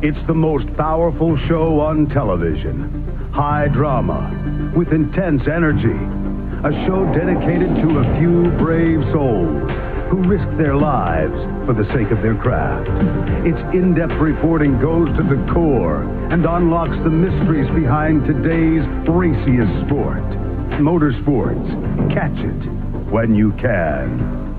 It's the most powerful show on television. High drama with intense energy. A show dedicated to a few brave souls who risk their lives for the sake of their craft. Its in-depth reporting goes to the core and unlocks the mysteries behind today's raciest sport. Motorsports. Catch it when you can.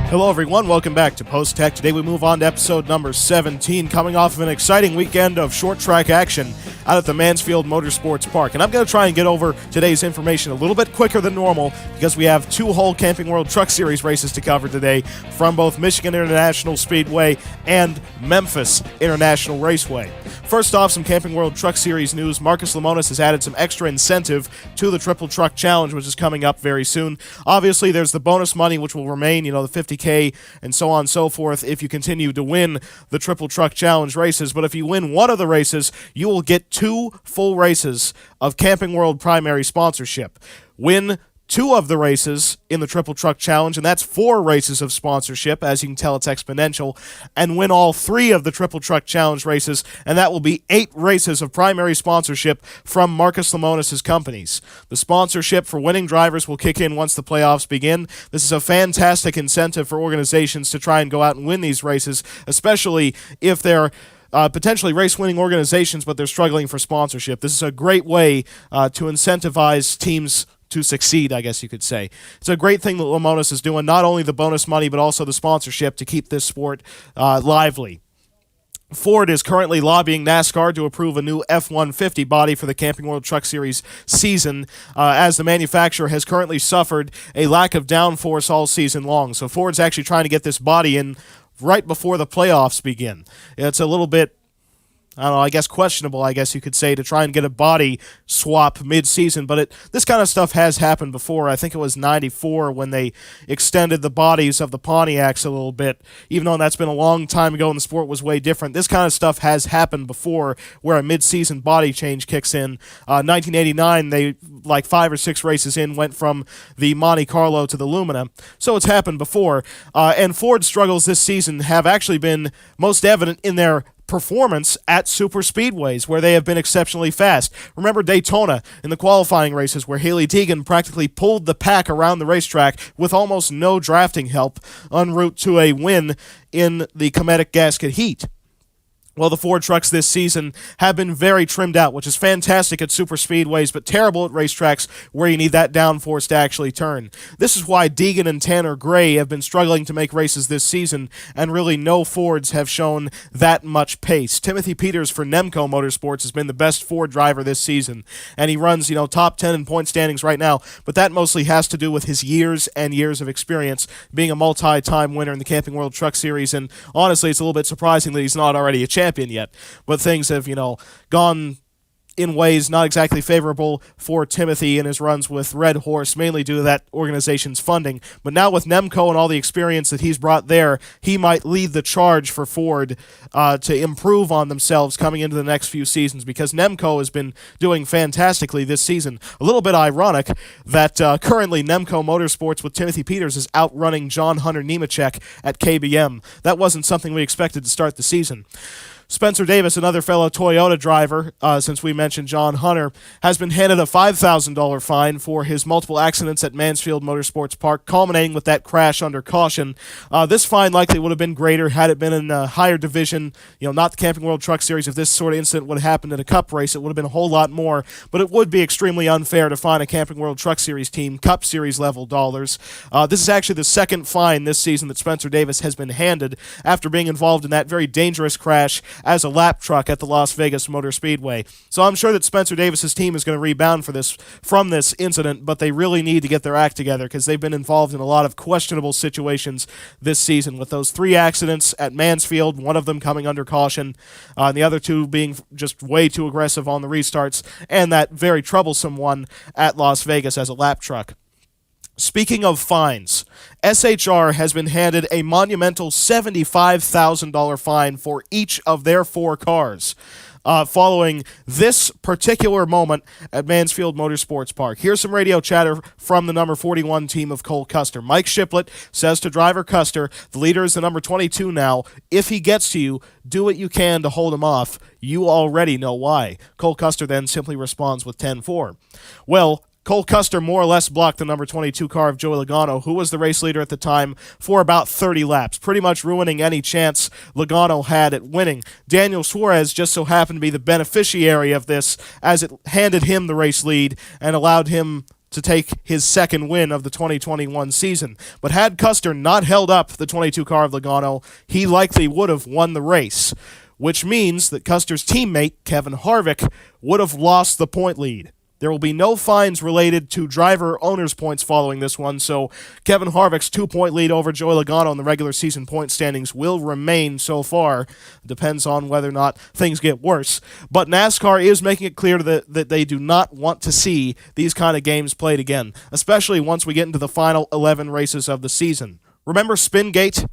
Hello everyone, welcome back to Post Tech. Today we move on to episode number 17, coming off of an exciting weekend of short track action out at the Mansfield Motorsports Park. And I'm going to try and get over today's information a little bit quicker than normal because we have two whole Camping World Truck Series races to cover today from both Michigan International Speedway and Memphis International Raceway. First off, some Camping World Truck Series news. Marcus Lemonis has added some extra incentive to the Triple Truck Challenge, which is coming up very soon. Obviously, there's the bonus money, which will remain, the $50K and so on and so forth if you continue to win the Triple Truck Challenge races. But if you win one of the races, you will get 2 full races of Camping World primary sponsorship. Win 2 of the races in the Triple Truck Challenge, and that's 4 races of sponsorship. As you can tell, it's exponential. And win all 3 of the Triple Truck Challenge races, and that will be 8 races of primary sponsorship from Marcus Lemonis' companies. The sponsorship for winning drivers will kick in once the playoffs begin. This is a fantastic incentive for organizations to try and go out and win these races, especially if they're potentially race-winning organizations, but they're struggling for sponsorship. This is a great way to incentivize teams to succeed, I guess you could say. It's a great thing that Lemonis is doing, not only the bonus money, but also the sponsorship to keep this sport lively. Ford is currently lobbying NASCAR to approve a new F-150 body for the Camping World Truck Series season, as the manufacturer has currently suffered a lack of downforce all season long. So Ford's actually trying to get this body in right before the playoffs begin. It's a little bit, I guess questionable, I guess you could say, to try and get a body swap mid-season, but this kind of stuff has happened before. I think it was 94 when they extended the bodies of the Pontiacs a little bit, even though that's been a long time ago and the sport was way different. This kind of stuff has happened before where a mid-season body change kicks in. 1989, they, 5 or 6 races in, went from the Monte Carlo to the Lumina, so it's happened before. And Ford's struggles this season have actually been most evident in their performance at super speedways where they have been exceptionally fast. Remember Daytona in the qualifying races where Hailie Deegan practically pulled the pack around the racetrack with almost no drafting help en route to a win in the Cometic Gasket Heat. Well, the Ford trucks this season have been very trimmed out, which is fantastic at super speedways, but terrible at racetracks where you need that downforce to actually turn. This is why Deegan and Tanner Gray have been struggling to make races this season, and really no Fords have shown that much pace. Timothy Peters for Nemco Motorsports has been the best Ford driver this season, and he runs, top 10 in point standings right now, but that mostly has to do with his years and years of experience being a multi-time winner in the Camping World Truck Series, and honestly, it's a little bit surprising that he's not already a champion yet, but things have, gone in ways not exactly favorable for Timothy in his runs with Red Horse, mainly due to that organization's funding. But now with Nemco and all the experience that he's brought there, he might lead the charge for Ford to improve on themselves coming into the next few seasons, because Nemco has been doing fantastically this season. A little bit ironic that currently Nemco Motorsports with Timothy Peters is outrunning John Hunter Nemechek at KBM. That wasn't something we expected to start the season. Spencer Davis, another fellow Toyota driver, since we mentioned John Hunter, has been handed a $5,000 fine for his multiple accidents at Mansfield Motorsports Park, culminating with that crash under caution. This fine likely would have been greater had it been in a higher division, not the Camping World Truck Series. If this sort of incident would have happened in a Cup race, it would have been a whole lot more, but it would be extremely unfair to fine a Camping World Truck Series team Cup Series level dollars. This is actually the second fine this season that Spencer Davis has been handed after being involved in that very dangerous crash as a lap truck at the Las Vegas Motor Speedway. So I'm sure that Spencer Davis's team is going to rebound from this incident, but they really need to get their act together because they've been involved in a lot of questionable situations this season with those 3 accidents at Mansfield, one of them coming under caution, and the other 2 being just way too aggressive on the restarts, and that very troublesome one at Las Vegas as a lap truck. Speaking of fines, SHR has been handed a monumental $75,000 fine for each of their 4 cars, following this particular moment at Mansfield Motorsports Park. Here's some radio chatter from the number 41 team of Cole Custer. Mike Shiplett says to driver Custer, the leader is the number 22 now. If he gets to you, do what you can to hold him off. You already know why. Cole Custer then simply responds with 10-4. Well, Cole Custer more or less blocked the number 22 car of Joey Logano, who was the race leader at the time, for about 30 laps, pretty much ruining any chance Logano had at winning. Daniel Suarez just so happened to be the beneficiary of this, as it handed him the race lead and allowed him to take his second win of the 2021 season. But had Custer not held up the 22 car of Logano, he likely would have won the race, which means that Custer's teammate, Kevin Harvick, would have lost the point lead. There will be no fines related to driver owners' points following this one, so Kevin Harvick's 2-point lead over Joey Logano in the regular season point standings will remain so far. Depends on whether or not things get worse. But NASCAR is making it clear that they do not want to see these kind of games played again, especially once we get into the final 11 races of the season. Remember Spingate?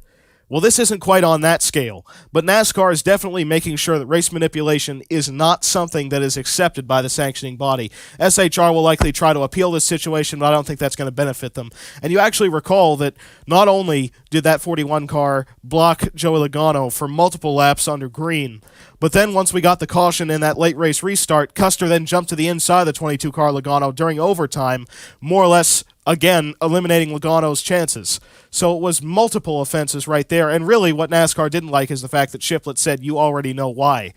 Well, this isn't quite on that scale, but NASCAR is definitely making sure that race manipulation is not something that is accepted by the sanctioning body. SHR will likely try to appeal this situation, but I don't think that's going to benefit them. And you actually recall that not only did that 41 car block Joey Logano for multiple laps under green, but then once we got the caution in that late race restart, Custer then jumped to the inside of the 22 car Logano during overtime, more or less again eliminating Logano's chances. So it was multiple offenses right there, and really what NASCAR didn't like is the fact that Shiplett said, you already know why.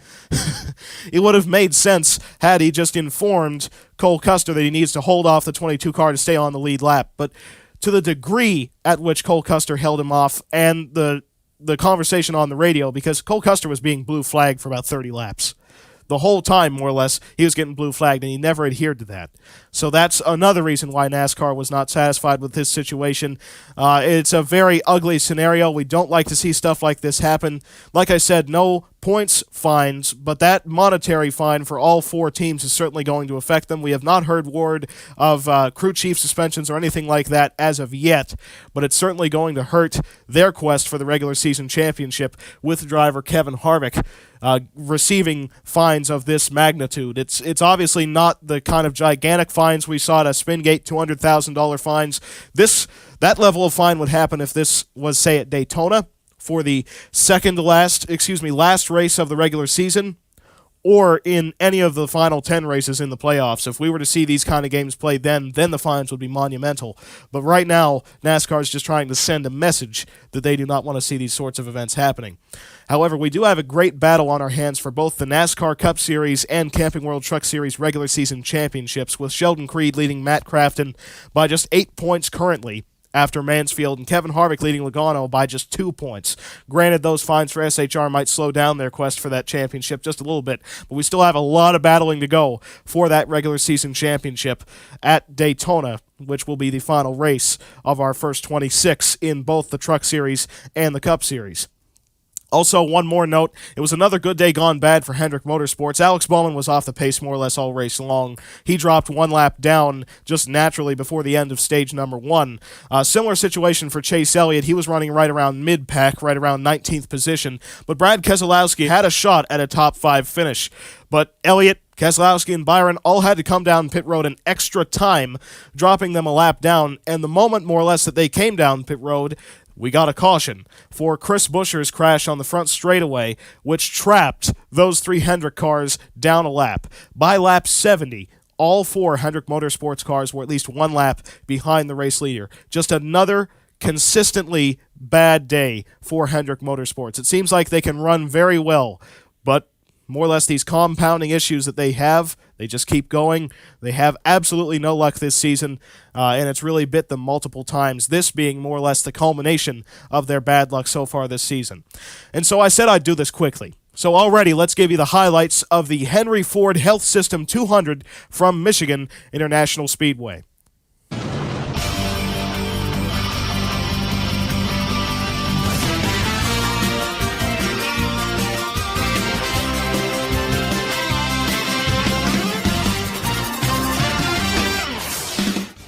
It would have made sense had he just informed Cole Custer that he needs to hold off the 22 car to stay on the lead lap, but to the degree at which Cole Custer held him off and the conversation on the radio, because Cole Custer was being blue flagged for about 30 laps. The whole time, more or less, he was getting blue flagged, and he never adhered to that. So that's another reason why NASCAR was not satisfied with this situation. It's a very ugly scenario. We don't like to see stuff like this happen. Like I said, no points fines, but that monetary fine for all 4 teams is certainly going to affect them. We have not heard word of crew chief suspensions or anything like that as of yet, but it's certainly going to hurt their quest for the regular season championship with driver Kevin Harvick receiving fines of this magnitude. It's obviously not the kind of gigantic fines we saw at a Spingate, $200,000 fines. That level of fine would happen if this was, say, at Daytona for the last race of the regular season, or in any of the final 10 races in the playoffs. If we were to see these kind of games played then the fines would be monumental. But right now, NASCAR is just trying to send a message that they do not want to see these sorts of events happening. However, we do have a great battle on our hands for both the NASCAR Cup Series and Camping World Truck Series regular season championships, with Sheldon Creed leading Matt Crafton by just 8 points currently after Mansfield, and Kevin Harvick leading Logano by just 2 points. Granted, those fines for SHR might slow down their quest for that championship just a little bit, but we still have a lot of battling to go for that regular season championship at Daytona, which will be the final race of our first 26 in both the Truck Series and the Cup Series. Also, one more note, it was another good day gone bad for Hendrick Motorsports. Alex Bowman was off the pace more or less all race long. He dropped 1 lap down just naturally before the end of stage number 1. Similar situation for Chase Elliott. He was running right around mid-pack, right around 19th position. But Brad Keselowski had a shot at a top 5 finish. But Elliott, Keselowski, and Byron all had to come down pit road an extra time, dropping them a lap down. And the moment, more or less, that they came down pit road, we got a caution for Chris Buescher's crash on the front straightaway, which trapped those 3 Hendrick cars down a lap. By lap 70, all 4 Hendrick Motorsports cars were at least 1 lap behind the race leader. Just another consistently bad day for Hendrick Motorsports. It seems like they can run very well, but more or less these compounding issues that they have, they just keep going. They have absolutely no luck this season, and it's really bit them multiple times, this being more or less the culmination of their bad luck so far this season. And so I said I'd do this quickly. So already, let's give you the highlights of the Henry Ford Health System 200 from Michigan International Speedway.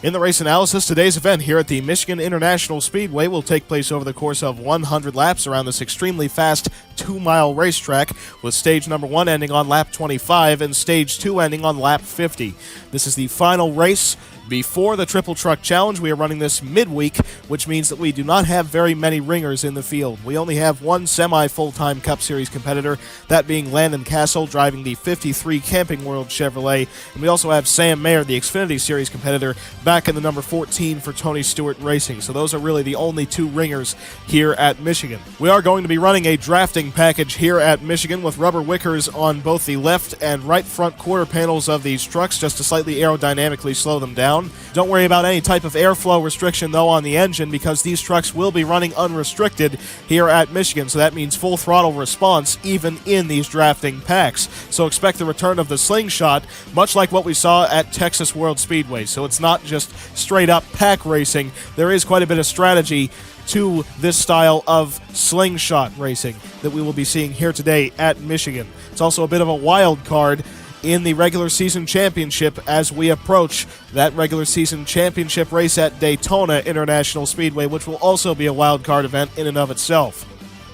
In the race analysis, today's event here at the Michigan International Speedway will take place over the course of 100 laps around this extremely fast 2-mile racetrack, with stage number 1 ending on lap 25 and stage 2 ending on lap 50. This is the final race before the Triple Truck Challenge. We are running this midweek, which means that we do not have very many ringers in the field. We only have one semi-full-time Cup Series competitor, that being Landon Castle, driving the 53 Camping World Chevrolet, and we also have Sam Mayer, the Xfinity Series competitor, back in the number 14 for Tony Stewart Racing. So those are really the only two ringers here at Michigan. We are going to be running a drafting package here at Michigan with rubber wickers on both the left and right front quarter panels of these trucks, just to slightly aerodynamically slow them down. Don't worry about any type of airflow restriction, though, on the engine, because these trucks will be running unrestricted here at Michigan, so that means full throttle response even in these drafting packs. So expect the return of the slingshot, much like what we saw at Texas World Speedway. So it's not just straight-up pack racing. There is quite a bit of strategy to this style of slingshot racing that we will be seeing here today at Michigan. It's also a bit of a wild card in the regular season championship as we approach that regular season championship race at Daytona International Speedway, which will also be a wild card event in and of itself.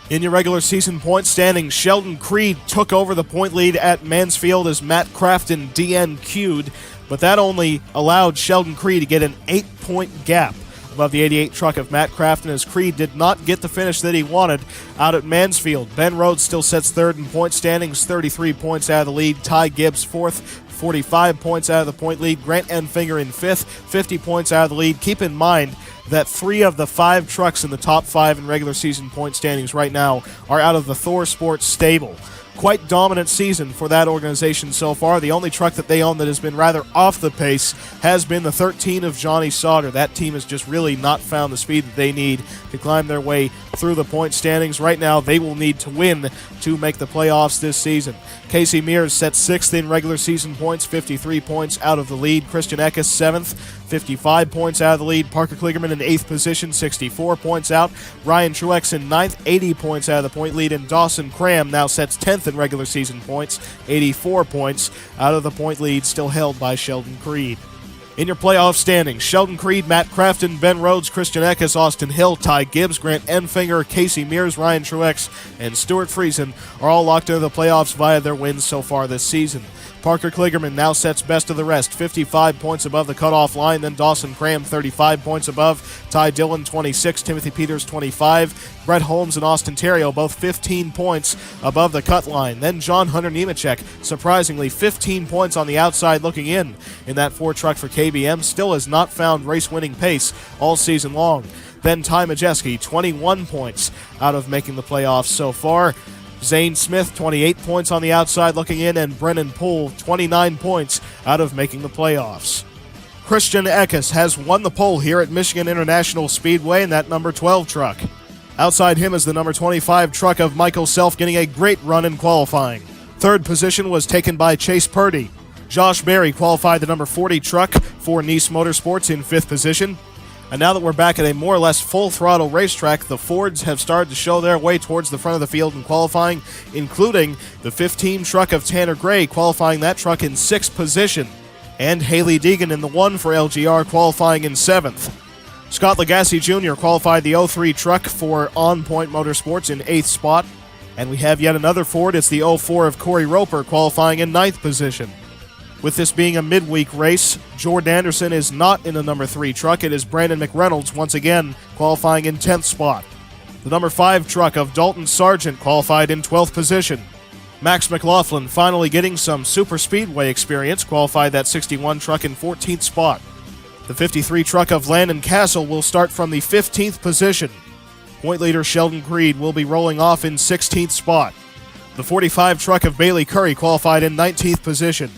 In your regular season point standings, Sheldon Creed took over the point lead at Mansfield as Matt Crafton DNQ'd, but that only allowed Sheldon Creed to get an 8-point gap above the 88 truck of Matt Crafton, as Creed did not get the finish that he wanted out at Mansfield. Ben Rhodes still sets third in point standings, 33 points out of the lead. Ty Gibbs fourth, 45 points out of the point lead. Grant Enfinger in fifth, 50 points out of the lead. Keep in mind that 3 of the 5 trucks in the top 5 in regular season point standings right now are out of the Thor Sports stable. Quite dominant season for that organization so far. The only truck that they own that has been rather off the pace has been the 13 of Johnny Sauter. That team has just really not found the speed that they need to climb their way through the point standings. Right now, they will need to win to make the playoffs this season. Casey Mears sets 6th in regular season points, 53 points out of the lead. Christian Eckes 7th, 55 points out of the lead. Parker Kligerman in 8th position, 64 points out. Ryan Truex in 9th, 80 points out of the point lead. And Dawson Cram now sets 10th in regular season points, 84 points out of the point lead, still held by Sheldon Creed. In your playoff standings, Sheldon Creed, Matt Crafton, Ben Rhodes, Christian Eckes, Austin Hill, Ty Gibbs, Grant Enfinger, Casey Mears, Ryan Truex, and Stuart Friesen are all locked into the playoffs via their wins so far this season. Parker Kligerman now sets best of the rest, 55 points above the cutoff line. Then Dawson Cram, 35 points above. Ty Dillon, 26. Timothy Peters, 25. Brett Holmes and Austin Terrio, both 15 points above the cut line. Then John Hunter Nemechek, surprisingly 15 points on the outside looking in that Ford truck for KBM. Still has not found race-winning pace all season long. Then Ty Majeski, 21 points out of making the playoffs so far. Zane Smith, 28 points on the outside looking in, and Brennan Poole, 29 points out of making the playoffs. Christian Eckes has won the pole here at Michigan International Speedway in that number 12 truck. Outside him is the number 25 truck of Michael Self, getting a great run in qualifying. Third position was taken by Chase Purdy. Josh Berry qualified the number 40 truck for Nice Motorsports in 5th position. And now that we're back at a more or less full-throttle racetrack, the Fords have started to show their way towards the front of the field in qualifying, including the 15 truck of Tanner Gray, qualifying that truck in 6th position, and Haley Deegan in the 1 for LGR, qualifying in 7th. Scott Lagasse Jr. qualified the 03 truck for On Point Motorsports in 8th spot, and we have yet another Ford. It's the 04 of Corey Roper, qualifying in 9th position. With this being a midweek race, Jordan Anderson is not in the number 3 truck. It is Brandon McReynolds, once again, qualifying in 10th spot. The number 5 truck of Dalton Sargent qualified in 12th position. Max McLaughlin finally getting some super speedway experience, qualified that 61 truck in 14th spot. The 53 truck of Landon Castle will start from the 15th position. Point leader Sheldon Creed will be rolling off in 16th spot. The 45 truck of Bailey Curry qualified in 19th position.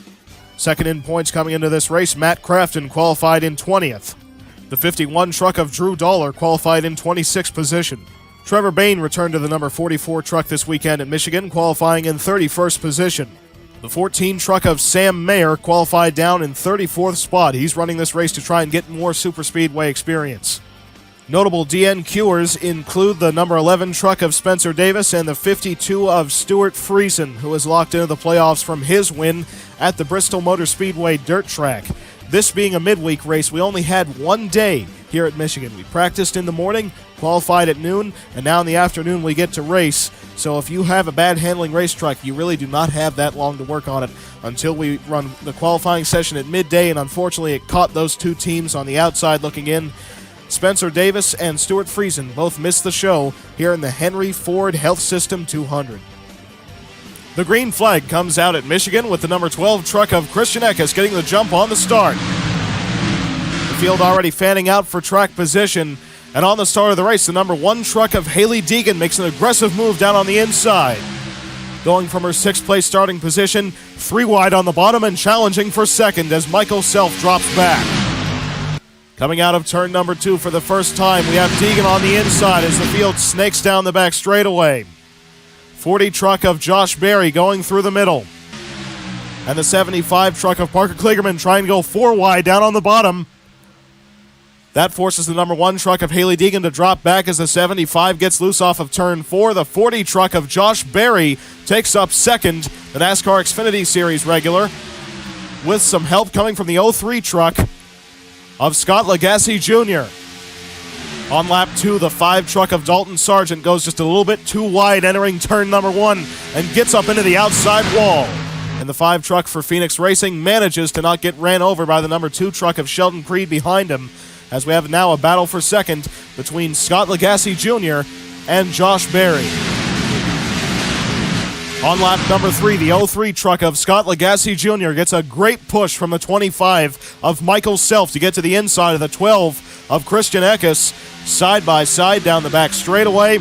Second in points coming into this race, Matt Crafton qualified in 20th. The 51 truck of Drew Dollar qualified in 26th position. Trevor Bain returned to the number 44 truck this weekend at Michigan, qualifying in 31st position. The 14 truck of Sam Mayer qualified down in 34th spot. He's running this race to try and get more super speedway experience. Notable DNQers include the number 11 truck of Spencer Davis and the 52 of Stuart Friesen, who is locked into the playoffs from his win at the Bristol Motor Speedway dirt track. this being a midweek race, we only had one day here at Michigan. We practiced in the morning, qualified at noon, and now in the afternoon we get to race. So if you have a bad handling racetrack, you really do not have that long to work on it until we run the qualifying session at midday, and unfortunately it caught those two teams on the outside looking in. Spencer Davis and Stuart Friesen both missed the show here in the Henry Ford Health System 200. The green flag comes out at Michigan with the number 12 truck of Christian Eckes getting the jump on the start. The field already fanning out for track position, and on the start of the race, the number 1 truck of Haley Deegan makes an aggressive move down on the inside. Going from her 6th place starting position, 3 wide on the bottom and challenging for second as Michael Self drops back. Coming out of turn number 2 for the first time, we have Deegan on the inside as the field snakes down the back straightaway. 40 truck of Josh Berry going through the middle. And the 75 truck of Parker Kligerman trying to go 4 wide down on the bottom. That forces the number 1 truck of Haley Deegan to drop back as the 75 gets loose off of turn 4. The 40 truck of Josh Berry takes up second, the NASCAR Xfinity Series regular, with some help coming from the 03 truck of Scott Lagasse Jr. On lap 2, the 5 truck of Dalton Sargent goes just a little bit too wide entering turn number 1 and gets up into the outside wall. And the 5 truck for Phoenix Racing manages to not get ran over by the number 2 truck of Sheldon Creed behind him, as we have now a battle for second between Scott Lagasse Jr. and Josh Berry. On lap number 3, the 03 truck of Scott Lagasse Jr. gets a great push from the 25 of Michael Self to get to the inside of the 12 of Christian Eckes, side by side down the back straightaway.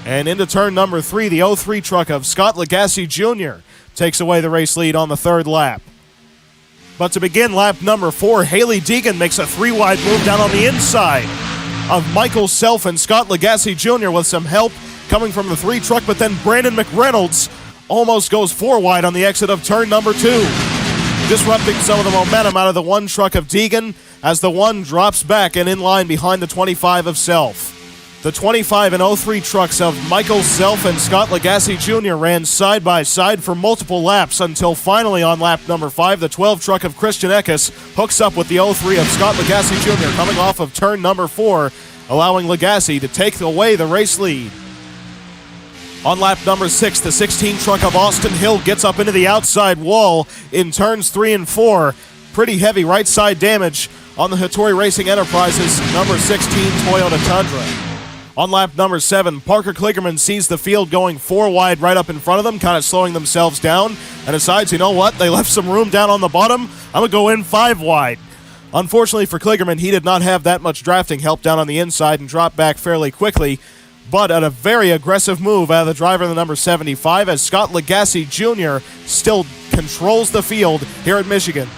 And into turn number 3, the 03 truck of Scott Lagasse Jr. takes away the race lead on the 3rd lap. But to begin lap number 4, Haley Deegan makes a 3-wide move down on the inside of Michael Self and Scott Lagasse Jr. with some help coming from the 3 truck, but then Brandon McReynolds almost goes 4 wide on the exit of turn number 2, disrupting some of the momentum out of the 1 truck of Deegan as the 1 drops back and in line behind the 25 of Self. The 25 and 03 trucks of Michael Self and Scott Lagasse Jr. ran side by side for multiple laps until finally on lap number 5, the 12 truck of Christian Eckes hooks up with the 03 of Scott Lagasse Jr. coming off of turn number 4, allowing Lagasse to take away the race lead. On lap number 6, the 16 truck of Austin Hill gets up into the outside wall in turns 3 and 4. Pretty heavy right side damage on the Hattori Racing Enterprises number 16 Toyota Tundra. On lap number 7, Parker Kligerman sees the field going 4 wide right up in front of them, kind of slowing themselves down, and decides, you know what, they left some room down on the bottom, I'm going to go in 5 wide. Unfortunately for Kligerman, he did not have that much drafting help down on the inside and dropped back fairly quickly, but at a very aggressive move out of the driver in the number 75 as Scott Lagasse Jr. still controls the field here at Michigan.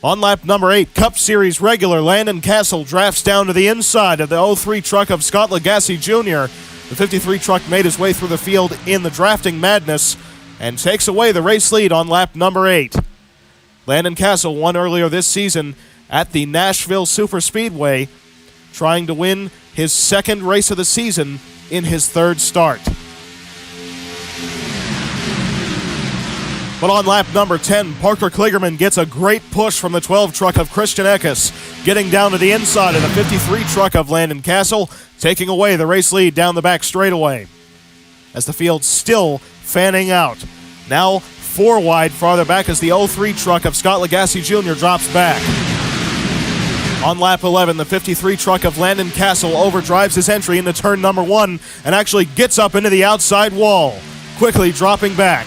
On lap number 8, Cup Series regular Landon Castle drafts down to the inside of the 03 truck of Scott Lagasse Jr. The 53 truck made his way through the field in the drafting madness and takes away the race lead on lap number 8. Landon Castle won earlier this season at the Nashville Superspeedway, trying to win his 2nd race of the season in his 3rd start. But on lap number 10, Parker Kligerman gets a great push from the 12 truck of Christian Eckes, getting down to the inside of the 53 truck of Landon Castle, taking away the race lead down the back straightaway. As the field still fanning out. Now 4 wide farther back as the 03 truck of Scott Lagasse Jr. drops back. On lap 11, the 53 truck of Landon Castle overdrives his entry into turn number 1 and actually gets up into the outside wall, quickly dropping back.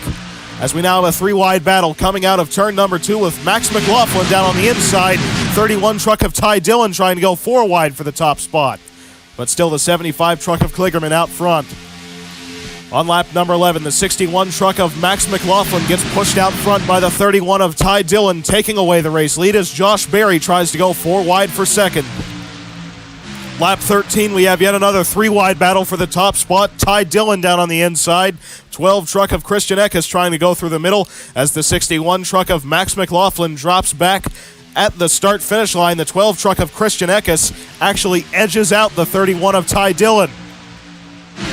As we now have a 3-wide battle coming out of turn number 2 with Max McLaughlin down on the inside, 31 truck of Ty Dillon trying to go 4 wide for the top spot. But still the 75 truck of Kligerman out front. On lap number 11, the 61 truck of Max McLaughlin gets pushed out front by the 31 of Ty Dillon, taking away the race lead as Josh Berry tries to go 4 wide for second. Lap 13, we have yet another 3-wide battle for the top spot. Ty Dillon down on the inside. 12 truck of Christian Eckes trying to go through the middle as the 61 truck of Max McLaughlin drops back at the start-finish line. The 12 truck of Christian Eckes actually edges out the 31 of Ty Dillon.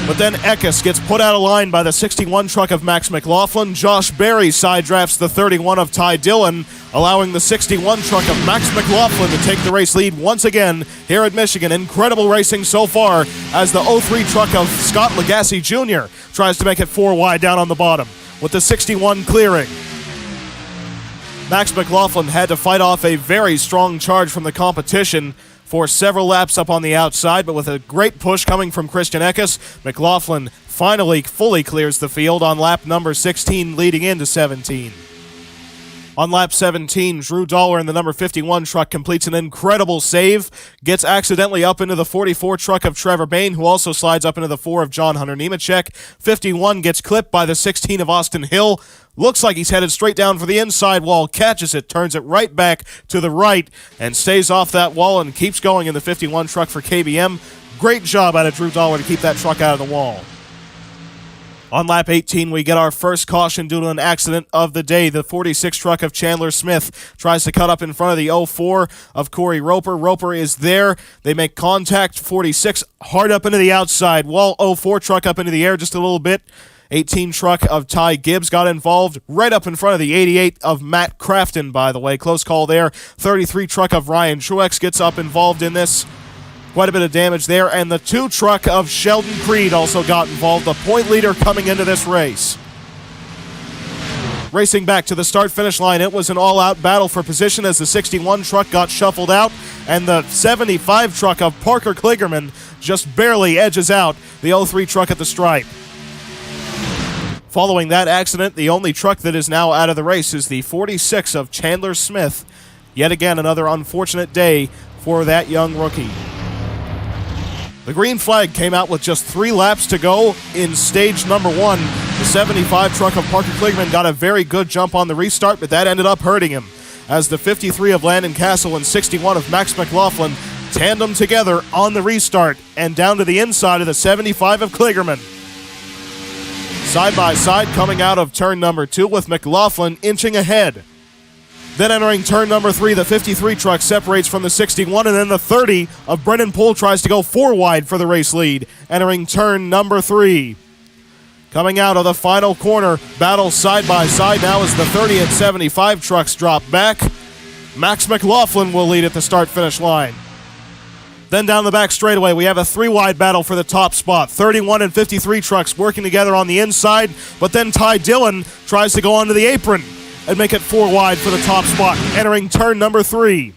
But then Eckes gets put out of line by the 61 truck of Max McLaughlin. Josh Berry side drafts the 31 of Ty Dillon, allowing the 61 truck of Max McLaughlin to take the race lead once again here at Michigan. Incredible racing so far as the 03 truck of Scott Lagasse Jr. tries to make it 4 wide down on the bottom, with the 61 clearing. Max McLaughlin had to fight off a very strong charge from the competition for several laps up on the outside, but with a great push coming from Christian Eckes, McLaughlin finally fully clears the field on lap number 16 leading into 17. On lap 17, Drew Dollar in the number 51 truck completes an incredible save, gets accidentally up into the 44 truck of Trevor Bain, who also slides up into the 4 of John Hunter Nemechek. 51 gets clipped by the 16 of Austin Hill. Looks like he's headed straight down for the inside wall, catches it, turns it right back to the right, and stays off that wall and keeps going in the 51 truck for KBM. Great job out of Drew Dollar to keep that truck out of the wall. On lap 18, we get our first caution due to an accident of the day. The 46 truck of Chandler Smith tries to cut up in front of the 04 of Corey Roper. Roper is there. They make contact. 46 hard up into the outside wall. 04 truck up into the air just a little bit. 18 truck of Ty Gibbs got involved right up in front of the 88 of Matt Crafton, by the way. Close call there. 33 truck of Ryan Truex gets up involved in this. Quite a bit of damage there. And the 2 truck of Sheldon Creed also got involved, the point leader coming into this race. Racing back to the start-finish line, it was an all-out battle for position as the 61 truck got shuffled out, and the 75 truck of Parker Kligerman just barely edges out the 03 truck at the stripe. Following that accident, the only truck that is now out of the race is the 46 of Chandler Smith. Yet again, another unfortunate day for that young rookie. The green flag came out with just 3 laps to go in stage number 1. The 75 truck of Parker Kligerman got a very good jump on the restart, but that ended up hurting him, as the 53 of Landon Castle and 61 of Max McLaughlin tandem together on the restart and down to the inside of the 75 of Kligerman. Side by side coming out of turn number 2 with McLaughlin inching ahead. Then entering turn number 3, the 53 truck separates from the 61, and then the 30 of Brennan Poole tries to go 4 wide for the race lead, entering turn number 3. Coming out of the final corner, battle side by side now as the 30 and 75 trucks drop back. Max McLaughlin will lead at the start-finish line. Then down the back straightaway, we have a 3-wide battle for the top spot. 31 and 53 trucks working together on the inside, but then Ty Dillon tries to go onto the apron and make it 4 wide for the top spot, entering turn number 3.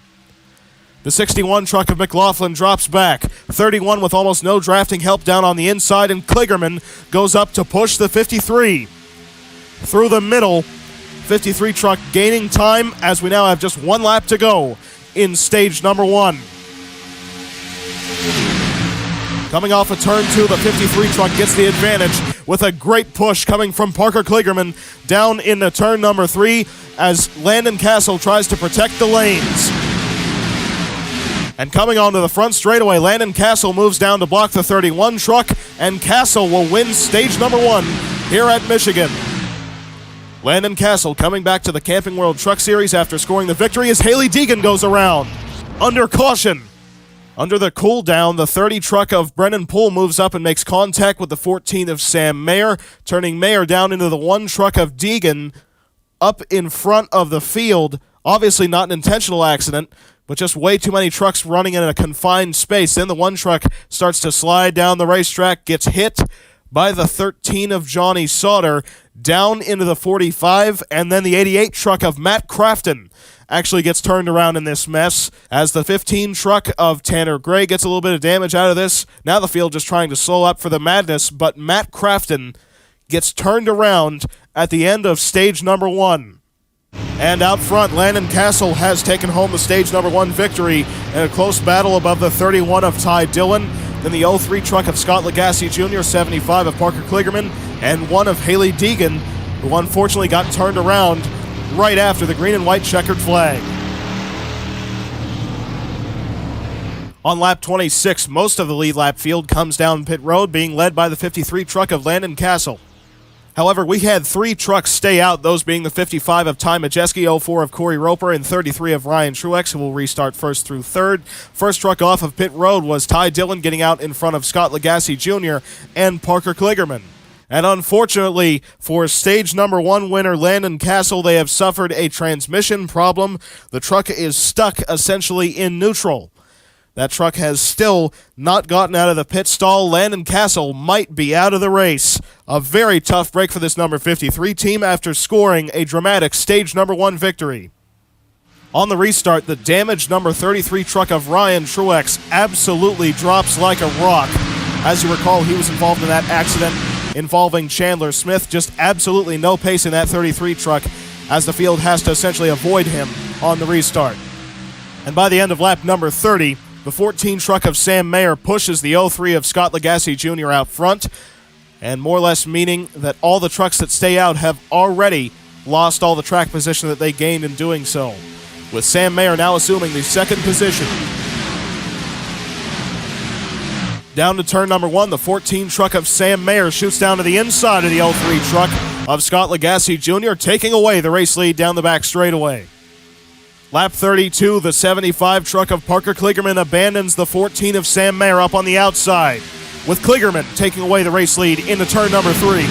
The 61 truck of McLaughlin drops back. 31 with almost no drafting help down on the inside, and Kligerman goes up to push the 53. Through the middle, 53 truck gaining time as we now have just 1 lap to go in stage number 1. Coming off of turn 2, the 53 truck gets the advantage with a great push coming from Parker Kligerman down into turn number 3 as Landon Castle tries to protect the lanes. And coming onto the front straightaway, Landon Castle moves down to block the 31 truck, and Castle will win stage number 1 here at Michigan. Landon Castle coming back to the Camping World Truck Series after scoring the victory as Haley Deegan goes around under caution. Under the cool down, the 30 truck of Brennan Poole moves up and makes contact with the 14 of Sam Mayer, turning Mayer down into the 1 truck of Deegan up in front of the field. Obviously not an intentional accident, but just way too many trucks running in a confined space. Then the 1 truck starts to slide down the racetrack, gets hit by the 13 of Johnny Sauter down into the 45, and then the 88 truck of Matt Crafton actually gets turned around in this mess as the 15 truck of Tanner Gray gets a little bit of damage out of this. Now the field just trying to slow up for the madness, but Matt Crafton gets turned around at the end of stage number 1. And out front, Landon Castle has taken home the stage number 1 victory in a close battle above the 31 of Ty Dillon, then the 03 truck of Scott Lagasse Jr., 75 of Parker Kligerman, and 1 of Haley Deegan, who unfortunately got turned around right after the green and white checkered flag. On lap 26, most of the lead lap field comes down pit road, being led by the 53 truck of Landon Castle. However, we had 3 trucks stay out, those being the 55 of Ty Majeski, 04 of Corey Roper, and 33 of Ryan Truex, who will restart first through third. First truck off of pit road was Ty Dillon, getting out in front of Scott Lagasse Jr. and Parker Kligerman. And unfortunately for stage number 1 winner Landon Castle, they have suffered a transmission problem. The truck is stuck essentially in neutral. That truck has still not gotten out of the pit stall. Landon Castle might be out of the race. A very tough break for this number 53 team after scoring a dramatic stage number 1 victory. On the restart, the damaged number 33 truck of Ryan Truex absolutely drops like a rock. As you recall, he was involved in that accident involving Chandler Smith. Just absolutely no pace in that 33 truck, as the field has to essentially avoid him on the restart. And by the end of lap number 30, the 14 truck of Sam Mayer pushes the 03 of Scott Lagasse Jr. out front, and more or less meaning that all the trucks that stay out have already lost all the track position that they gained in doing so, with Sam Mayer now assuming the second position. Down to turn number 1, the 14 truck of Sam Mayer shoots down to the inside of the 03 truck of Scott Lagasse Jr., taking away the race lead down the back straightaway. Lap 32, the 75 truck of Parker Kligerman abandons the 14 of Sam Mayer up on the outside, with Kligerman taking away the race lead into turn number 3.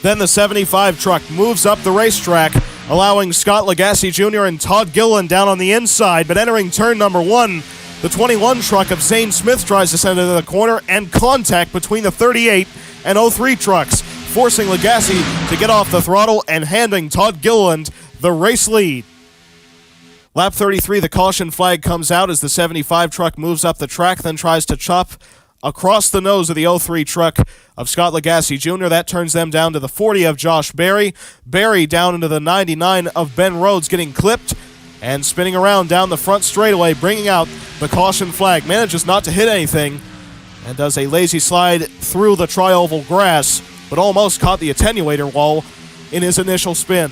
Then the 75 truck moves up the racetrack, allowing Scott Lagasse Jr. and Todd Gilliland down on the inside, but entering turn number 1, the 21 truck of Zane Smith tries to send it to the corner, and contact between the 38 and 03 trucks, forcing Lagasse to get off the throttle and handing Todd Gilliland the race lead. Lap 33, the caution flag comes out as the 75 truck moves up the track, then tries to chop across the nose of the 03 truck of Scott Lagasse Jr. That turns them down to the 40 of Josh Berry. Berry down into the 99 of Ben Rhodes, getting clipped and spinning around down the front straightaway, bringing out the caution flag. Manages not to hit anything and does a lazy slide through the tri-oval grass, but almost caught the attenuator wall in his initial spin.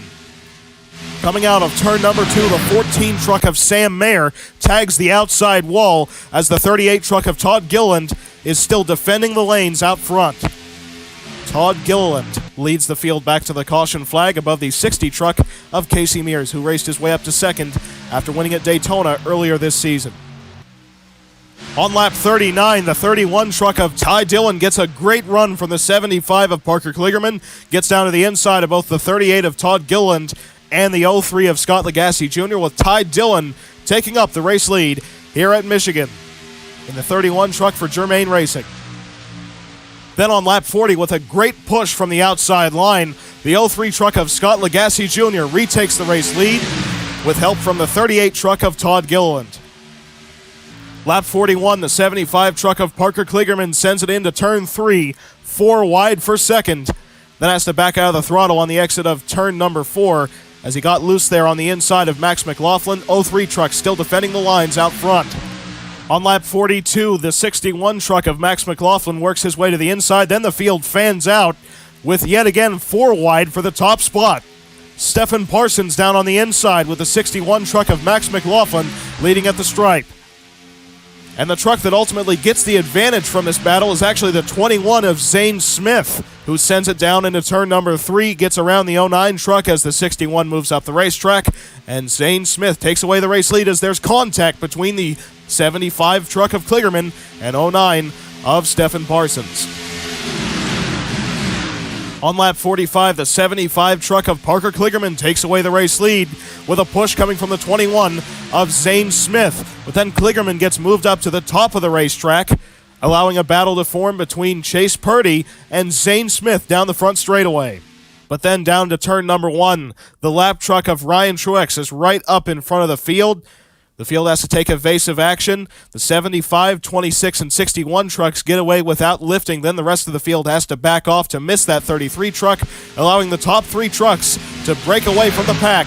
Coming out of turn number 2, the 14 truck of Sam Mayer tags the outside wall as the 38 truck of Todd Gilliland is still defending the lanes out front. Todd Gilliland leads the field back to the caution flag above the 60 truck of Casey Mears, who raced his way up to second after winning at Daytona earlier this season. On lap 39, the 31 truck of Ty Dillon gets a great run from the 75 of Parker Kligerman, gets down to the inside of both the 38 of Todd Gilliland and the 03 of Scott Lagasse Jr., with Ty Dillon taking up the race lead here at Michigan in the 31 truck for Germain Racing. Then on lap 40, with a great push from the outside line, the 03 truck of Scott Lagasse Jr. retakes the race lead with help from the 38 truck of Todd Gilliland. Lap 41, the 75 truck of Parker Kligerman sends it into turn 3, 4 wide for second, then has to back out of the throttle on the exit of turn number 4 as he got loose there on the inside of Max McLaughlin. 03 truck still defending the lines out front. On lap 42, the 61 truck of Max McLaughlin works his way to the inside, then the field fans out with yet again 4 wide for the top spot. Stephen Parsons down on the inside with the 61 truck of Max McLaughlin leading at the stripe. And the truck that ultimately gets the advantage from this battle is actually the 21 of Zane Smith, who sends it down into turn number 3, gets around the 09 truck as the 61 moves up the racetrack, and Zane Smith takes away the race lead as there's contact between the 75 truck of Kligerman and 09 of Stephen Parsons. On lap 45, the 75 truck of Parker Kligerman takes away the race lead with a push coming from the 21 of Zane Smith. But then Kligerman gets moved up to the top of the racetrack, allowing a battle to form between Chase Purdy and Zane Smith down the front straightaway. But then down to turn number 1, the lap truck of Ryan Truex is right up in front of the field. The field has to take evasive action. The 75, 26, and 61 trucks get away without lifting. Then the rest of the field has to back off to miss that 33 truck, allowing the top 3 trucks to break away from the pack,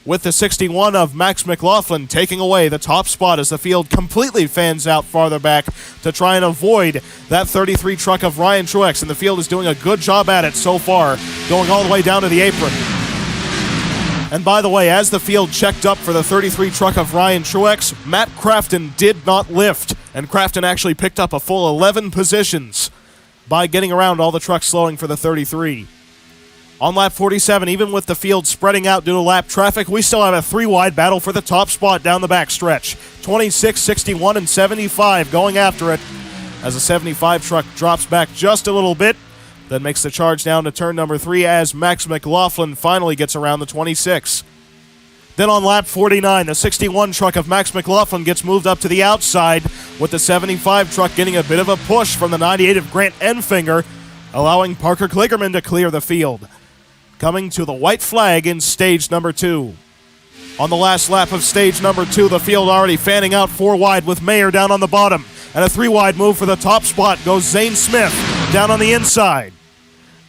with the 61 of Max McLaughlin taking away the top spot as the field completely fans out farther back to try and avoid that 33 truck of Ryan Truex. And the field is doing a good job at it so far, going all the way down to the apron. And by the way, as the field checked up for the 33 truck of Ryan Truex, Matt Crafton did not lift, and Crafton actually picked up a full 11 positions by getting around all the trucks slowing for the 33. On lap 47, even with the field spreading out due to lap traffic, we still have a 3-wide battle for the top spot down the backstretch. 26, 61, and 75 going after it as the 75 truck drops back just a little bit, then makes the charge down to turn number 3 as Max McLaughlin finally gets around the 26. Then on lap 49, the 61 truck of Max McLaughlin gets moved up to the outside, with the 75 truck getting a bit of a push from the 98 of Grant Enfinger, allowing Parker Kligerman to clear the field. Coming to the white flag in stage number 2. On the last lap of stage number 2, the field already fanning out 4 wide with Mayer down on the bottom. And a 3-wide move for the top spot goes Zane Smith down on the inside.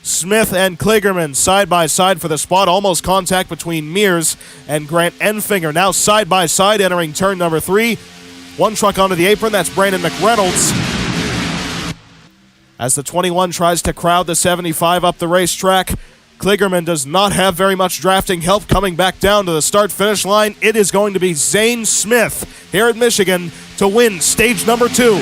Smith and Kligerman side by side for the spot. Almost contact between Mears and Grant Enfinger. Now side by side entering turn number 3. One truck onto the apron. That's Brandon McReynolds. As the 21 tries to crowd the 75 up the racetrack, Kligerman does not have very much drafting help coming back down to the start-finish line. It is going to be Zane Smith here at Michigan to win stage number 2.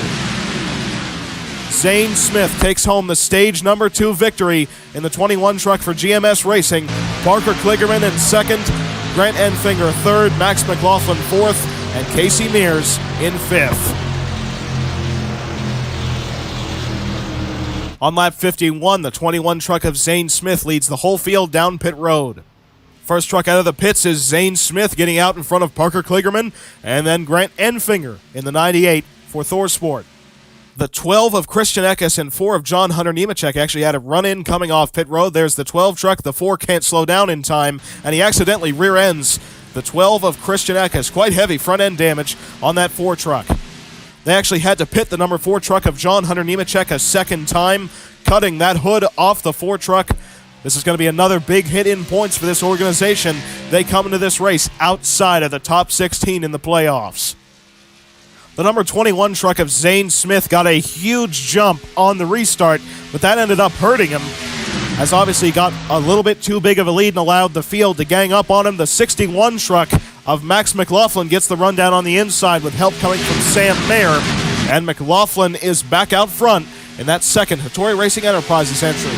Zane Smith takes home the stage number 2 victory in the 21 truck for GMS Racing. Parker Kligerman in second, Grant Enfinger third, Max McLaughlin fourth, and Casey Mears in fifth. On lap 51, the 21 truck of Zane Smith leads the whole field down pit road. First truck out of the pits is Zane Smith getting out in front of Parker Kligerman, and then Grant Enfinger in the 98 for Thorsport. The 12 of Christian Eckes and 4 of John Hunter Nemechek actually had a run-in coming off pit road. There's the 12 truck. The 4 can't slow down in time, and he accidentally rear-ends the 12 of Christian Eckes. Quite heavy front-end damage on that 4 truck. They actually had to pit the number 4 truck of John Hunter Nemechek a second time, cutting that hood off the 4 truck. This is going to be another big hit in points for this organization. They come into this race outside of the top 16 in the playoffs. The number 21 truck of Zane Smith got a huge jump on the restart, but that ended up hurting him, as obviously he got a little bit too big of a lead and allowed the field to gang up on him. The 61 truck of Max McLaughlin gets the rundown on the inside with help coming from Sam Mayer, and McLaughlin is back out front in that second Hattori Racing Enterprises entry.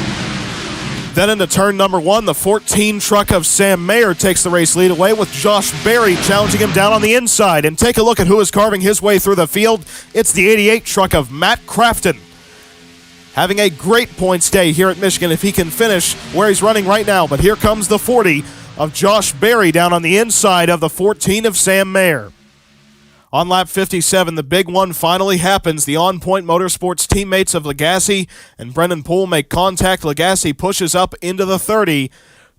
Then into turn number 1, the 14 truck of Sam Mayer takes the race lead away with Josh Berry challenging him down on the inside. And take a look at who is carving his way through the field. It's the 88 truck of Matt Crafton. Having a great points day here at Michigan if he can finish where he's running right now. But here comes the 40 of Josh Berry down on the inside of the 14 of Sam Mayer. On lap 57, the big one finally happens. The On Point Motorsports teammates of Legacy and Brendan Poole make contact. Legacy pushes up into the 30,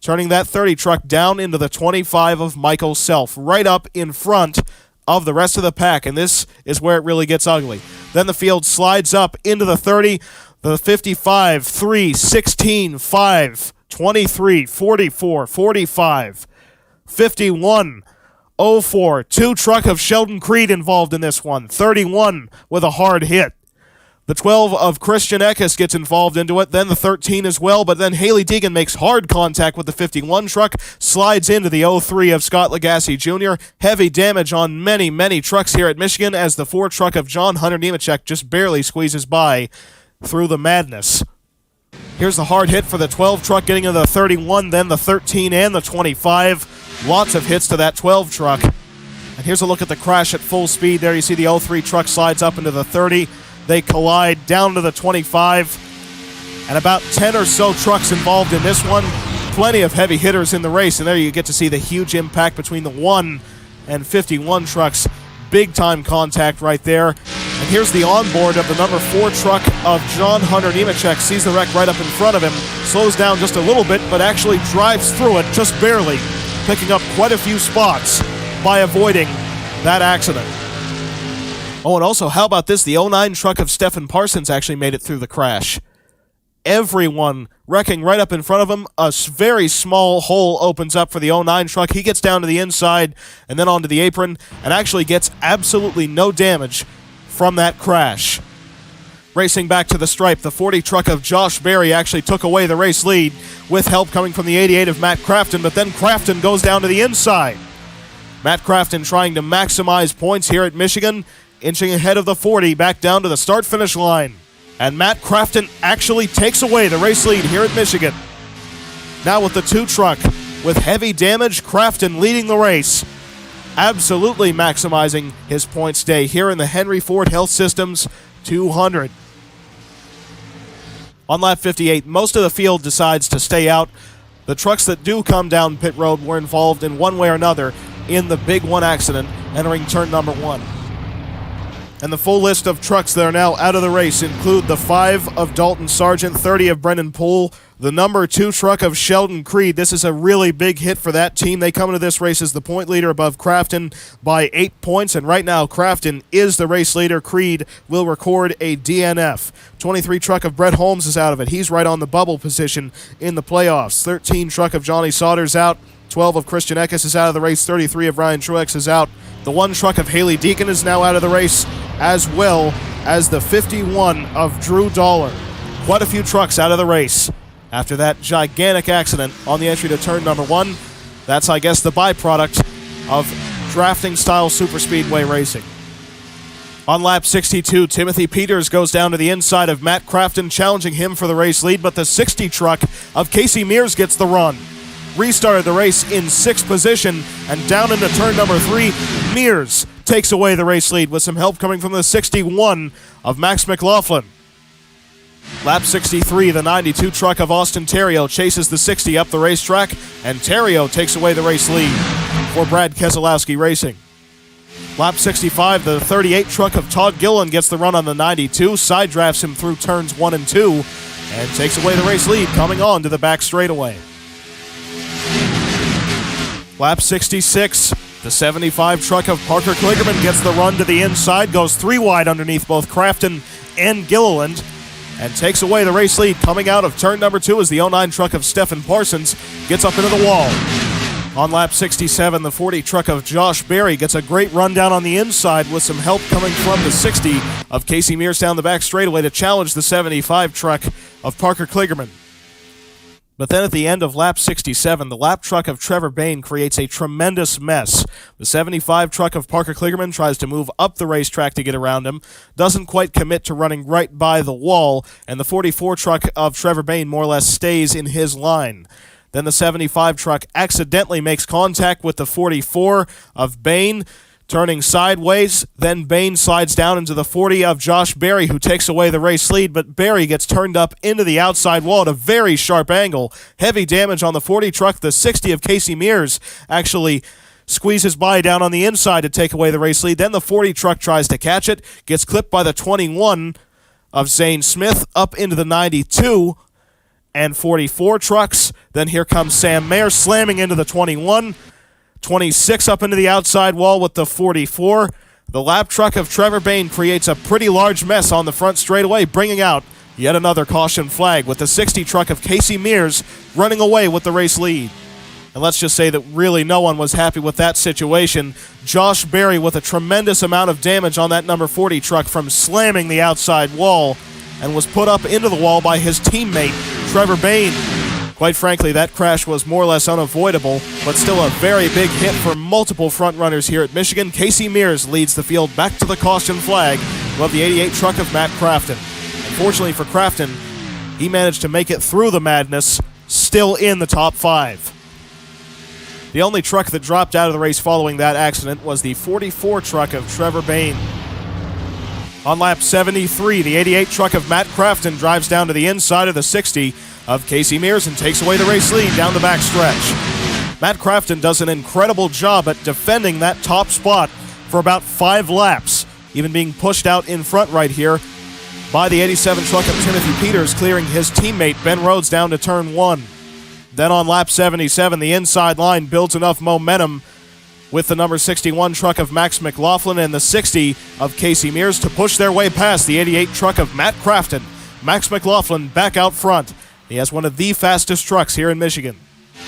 turning that 30 truck down into the 25 of Michael Self, right up in front of the rest of the pack, and this is where it really gets ugly. Then the field slides up into the 30, the 55, 3, 16, 5, 23, 44, 45, 51, 04, 2 truck of Sheldon Creed involved in this one. 31 with a hard hit. The 12 of Christian Eckes gets involved into it, then the 13 as well, but then Haley Deegan makes hard contact with the 51 truck, slides into the 03 of Scott Legacy Jr. Heavy damage on many, many trucks here at Michigan as the 4 truck of John Hunter Nemechek just barely squeezes by through the madness. Here's the hard hit for the 12 truck getting into the 31, then the 13 and the 25. Lots of hits to that 12 truck. And here's a look at the crash at full speed. There you see the 03 truck slides up into the 30. They collide down to the 25. And about 10 or so trucks involved in this one. Plenty of heavy hitters in the race. And there you get to see the huge impact between the 1 and 51 trucks. Big time contact right there. And here's the onboard of the number 4 truck of John Hunter Nemechek. Sees the wreck right up in front of him. Slows down just a little bit, but actually drives through it just barely, picking up quite a few spots by avoiding that accident. Oh, and also, how about this? The 09 truck of Stephen Parsons actually made it through the crash. Everyone wrecking right up in front of him. A very small hole opens up for the 09 truck. He gets down to the inside and then onto the apron and actually gets absolutely no damage from that crash. Racing back to the stripe, the 40 truck of Josh Berry actually took away the race lead with help coming from the 88 of Matt Crafton, but then Crafton goes down to the inside. Matt Crafton trying to maximize points here at Michigan, inching ahead of the 40 back down to the start-finish line. And Matt Crafton actually takes away the race lead here at Michigan. Now with the 2 truck, with heavy damage, Crafton leading the race. Absolutely maximizing his points day here in the Henry Ford Health Systems 200. On lap 58, most of the field decides to stay out. The trucks that do come down pit road were involved in one way or another in the Big One accident entering turn number 1. And the full list of trucks that are now out of the race include the 5 of Dalton Sargent, 30 of Brendan Poole, the number 2 truck of Sheldon Creed. This is a really big hit for that team. They come into this race as the point leader above Crafton by 8 points, and right now Crafton is the race leader. Creed will record a DNF. 23 truck of Brett Holmes is out of it. He's right on the bubble position in the playoffs. 13 truck of Johnny Saunders out. 12 of Christian Eckes is out of the race. 33 of Ryan Truex is out. The 1 truck of Haley Deacon is now out of the race, as well as the 51 of Drew Dollar. Quite a few trucks out of the race after that gigantic accident on the entry to turn number 1. That's, I guess, the byproduct of drafting-style superspeedway racing. On lap 62, Timothy Peters goes down to the inside of Matt Crafton, challenging him for the race lead, but the 60 truck of Casey Mears gets the run. Restarted the race in 6th position, and down into turn number 3, Mears takes away the race lead with some help coming from the 61 of Max McLaughlin. Lap 63, the 92 truck of Austin Terrio chases the 60 up the racetrack, and Terrio takes away the race lead for Brad Keselowski Racing. Lap 65, the 38 truck of Todd Gillen gets the run on the 92, side drafts him through turns 1 and 2, and takes away the race lead coming on to the back straightaway. Lap 66, the 75 truck of Parker Kligerman gets the run to the inside, goes 3 wide underneath both Crafton and Gilliland, and takes away the race lead coming out of turn number 2 as the 09 truck of Stephen Parsons gets up into the wall. On lap 67, the 40 truck of Josh Berry gets a great run down on the inside with some help coming from the 60 of Casey Mears down the back straightaway to challenge the 75 truck of Parker Kligerman. But then at the end of lap 67, the lap truck of Trevor Bayne creates a tremendous mess. The 75 truck of Parker Kligerman tries to move up the racetrack to get around him, doesn't quite commit to running right by the wall, and the 44 truck of Trevor Bayne more or less stays in his line. Then the 75 truck accidentally makes contact with the 44 of Bayne, turning sideways. Then Bayne slides down into the 40 of Josh Berry, who takes away the race lead, but Berry gets turned up into the outside wall at a very sharp angle. Heavy damage on the 40 truck. The 60 of Casey Mears actually squeezes by down on the inside to take away the race lead. Then the 40 truck tries to catch it, gets clipped by the 21 of Zane Smith up into the 92 and 44 trucks. Then here comes Sam Mayer slamming into the 21. 26 up into the outside wall with the 44. The lap truck of Trevor Bayne creates a pretty large mess on the front straightaway, bringing out yet another caution flag with the 60 truck of Casey Mears running away with the race lead. And let's just say that really no one was happy with that situation. Josh Berry with a tremendous amount of damage on that number 40 truck from slamming the outside wall, and was put up into the wall by his teammate, Trevor Bayne. Quite frankly, that crash was more or less unavoidable, but still a very big hit for multiple front runners here at Michigan. Casey Mears leads the field back to the caution flag above the 88 truck of Matt Crafton. Unfortunately for Crafton, he managed to make it through the madness, still in the top 5. The only truck that dropped out of the race following that accident was the 44 truck of Trevor Bayne. On lap 73, the 88 truck of Matt Crafton drives down to the inside of the 60 of Casey Mears and takes away the race lead down the back stretch. Matt Crafton does an incredible job at defending that top spot for about 5 laps, even being pushed out in front right here by the 87 truck of Timothy Peters, clearing his teammate Ben Rhodes down to turn 1. Then on lap 77, the inside line builds enough momentum with the number 61 truck of Max McLaughlin and the 60 of Casey Mears to push their way past the 88 truck of Matt Crafton. Max McLaughlin back out front. He has one of the fastest trucks here in Michigan.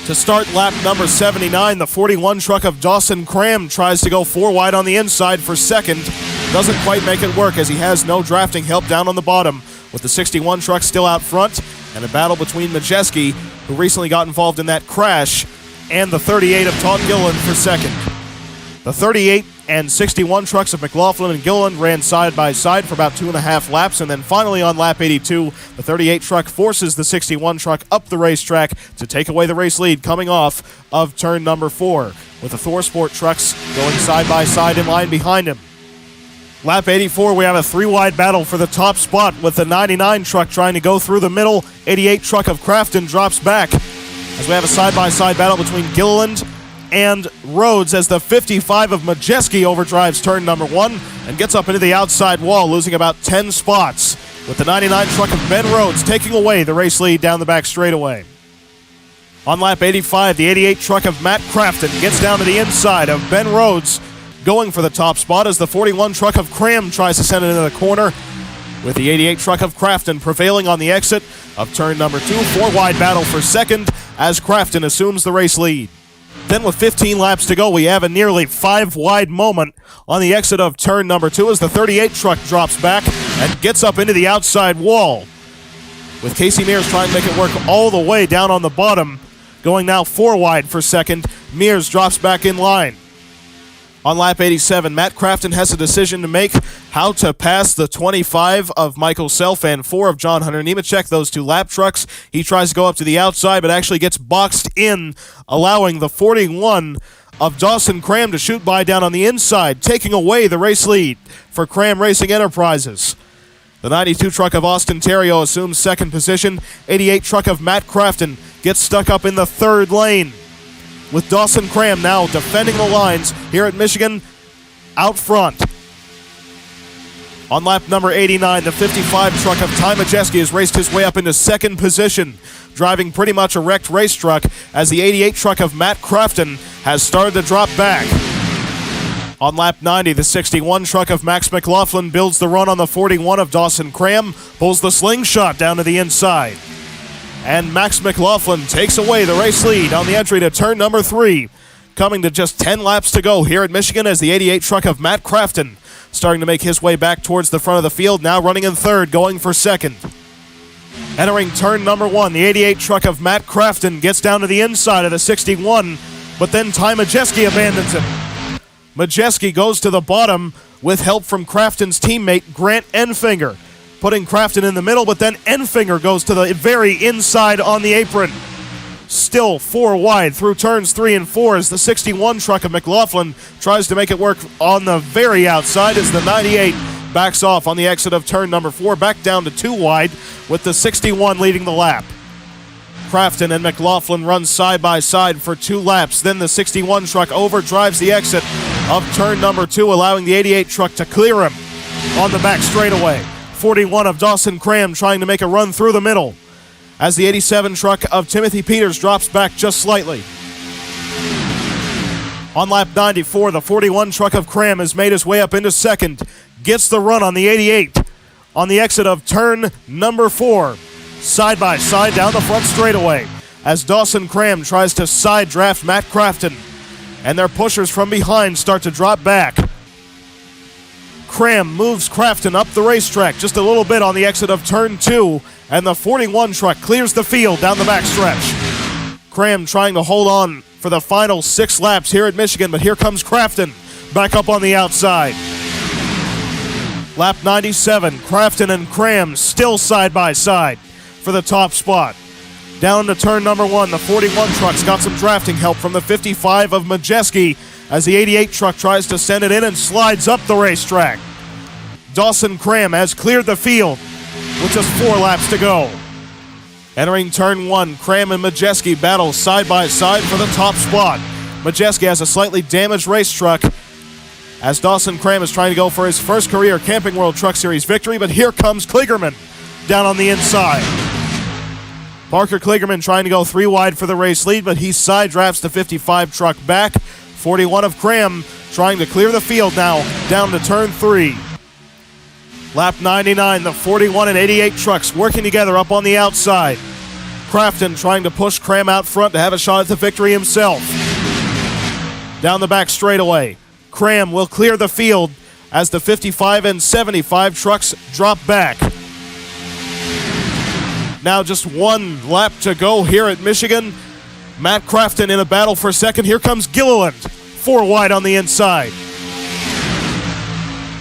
To start lap number 79, the 41 truck of Dawson Cram tries to go 4 wide on the inside for second. Doesn't quite make it work as he has no drafting help down on the bottom, with the 61 truck still out front, and a battle between Majeski, who recently got involved in that crash, and the 38 of Todd Gillen for second. The 38 and 61 trucks of McLaughlin and Gilliland ran side by side for about 2.5 laps, and then finally on lap 82, the 38 truck forces the 61 truck up the racetrack to take away the race lead coming off of turn number 4, with the ThorSport trucks going side by side in line behind him. Lap 84, we have a 3-wide battle for the top spot with the 99 truck trying to go through the middle. 88 truck of Crafton drops back as we have a side-by-side battle between Gilliland and Rhodes as the 55 of Majeski overdrives turn number 1 and gets up into the outside wall, losing about 10 spots, with the 99 truck of Ben Rhodes taking away the race lead down the back straightaway. On lap 85, the 88 truck of Matt Crafton gets down to the inside of Ben Rhodes, going for the top spot as the 41 truck of Cram tries to send it into the corner, with the 88 truck of Crafton prevailing on the exit of turn number 2. 4-wide battle for second as Crafton assumes the race lead. Then with 15 laps to go, we have a nearly 5-wide moment on the exit of turn number 2 as the 38 truck drops back and gets up into the outside wall, with Casey Mears trying to make it work all the way down on the bottom, going now 4 wide for second. Mears drops back in line. On lap 87, Matt Crafton has a decision to make how to pass the 25 of Michael Self and 4 of John Hunter Nemechek, those 2 lap trucks. He tries to go up to the outside, but actually gets boxed in, allowing the 41 of Dawson Cram to shoot by down on the inside, taking away the race lead for Cram Racing Enterprises. The 92 truck of Austin Terrio assumes second position. 88 truck of Matt Crafton gets stuck up in the third lane, with Dawson Cram now defending the lines here at Michigan out front. On lap number 89, the 55 truck of Ty Majeski has raced his way up into second position, driving pretty much a wrecked race truck as the 88 truck of Matt Crafton has started to drop back. On lap 90, the 61 truck of Max McLaughlin builds the run on the 41 of Dawson Cram, pulls the slingshot down to the inside, and Max McLaughlin takes away the race lead on the entry to turn number 3. Coming to just 10 laps to go here at Michigan as the 88 truck of Matt Crafton starting to make his way back towards the front of the field, now running in third, going for second. Entering turn number 1, the 88 truck of Matt Crafton gets down to the inside of the 61, but then Ty Majeski abandons him. Majeski goes to the bottom with help from Crafton's teammate Grant Enfinger, putting Crafton in the middle, but then Enfinger goes to the very inside on the apron. Still 4 wide through turns 3 and 4 as the 61 truck of McLaughlin tries to make it work on the very outside as the 98 backs off on the exit of turn number 4, back down to 2 wide with the 61 leading the lap. Crafton and McLaughlin run side by side for 2 laps. Then the 61 truck overdrives the exit of turn number 2, allowing the 88 truck to clear him on the back straightaway. 41 of Dawson Cram trying to make a run through the middle as the 87 truck of Timothy Peters drops back just slightly. On lap 94, the 41 truck of Cram has made his way up into second, gets the run on the 88 on the exit of turn number 4, side by side down the front straightaway as Dawson Cram tries to side draft Matt Crafton, and their pushers from behind start to drop back. Cram moves Crafton up the racetrack just a little bit on the exit of turn 2, and the 41 truck clears the field down the backstretch. Cram trying to hold on for the final 6 laps here at Michigan, but here comes Crafton back up on the outside. Lap 97, Crafton and Cram still side by side for the top spot. Down to turn number 1, the 41 truck's got some drafting help from the 55 of Majeski as the 88 truck tries to send it in and slides up the racetrack. Dawson Cram has cleared the field with just 4 laps to go. Entering turn 1, Cram and Majeski battle side by side for the top spot. Majeski has a slightly damaged race truck as Dawson Cram is trying to go for his first career Camping World Truck Series victory, but here comes Kligerman down on the inside. Parker Kligerman trying to go 3 wide for the race lead, but he side drafts the 55 truck back. 41 of Cram trying to clear the field now down to turn 3. Lap 99, the 41 and 88 trucks working together up on the outside. Crafton trying to push Cram out front to have a shot at the victory himself. Down the back straightaway, Cram will clear the field as the 55 and 75 trucks drop back. Now just 1 lap to go here at Michigan. Matt Crafton in a battle for second. Here comes Gilliland, 4 wide on the inside.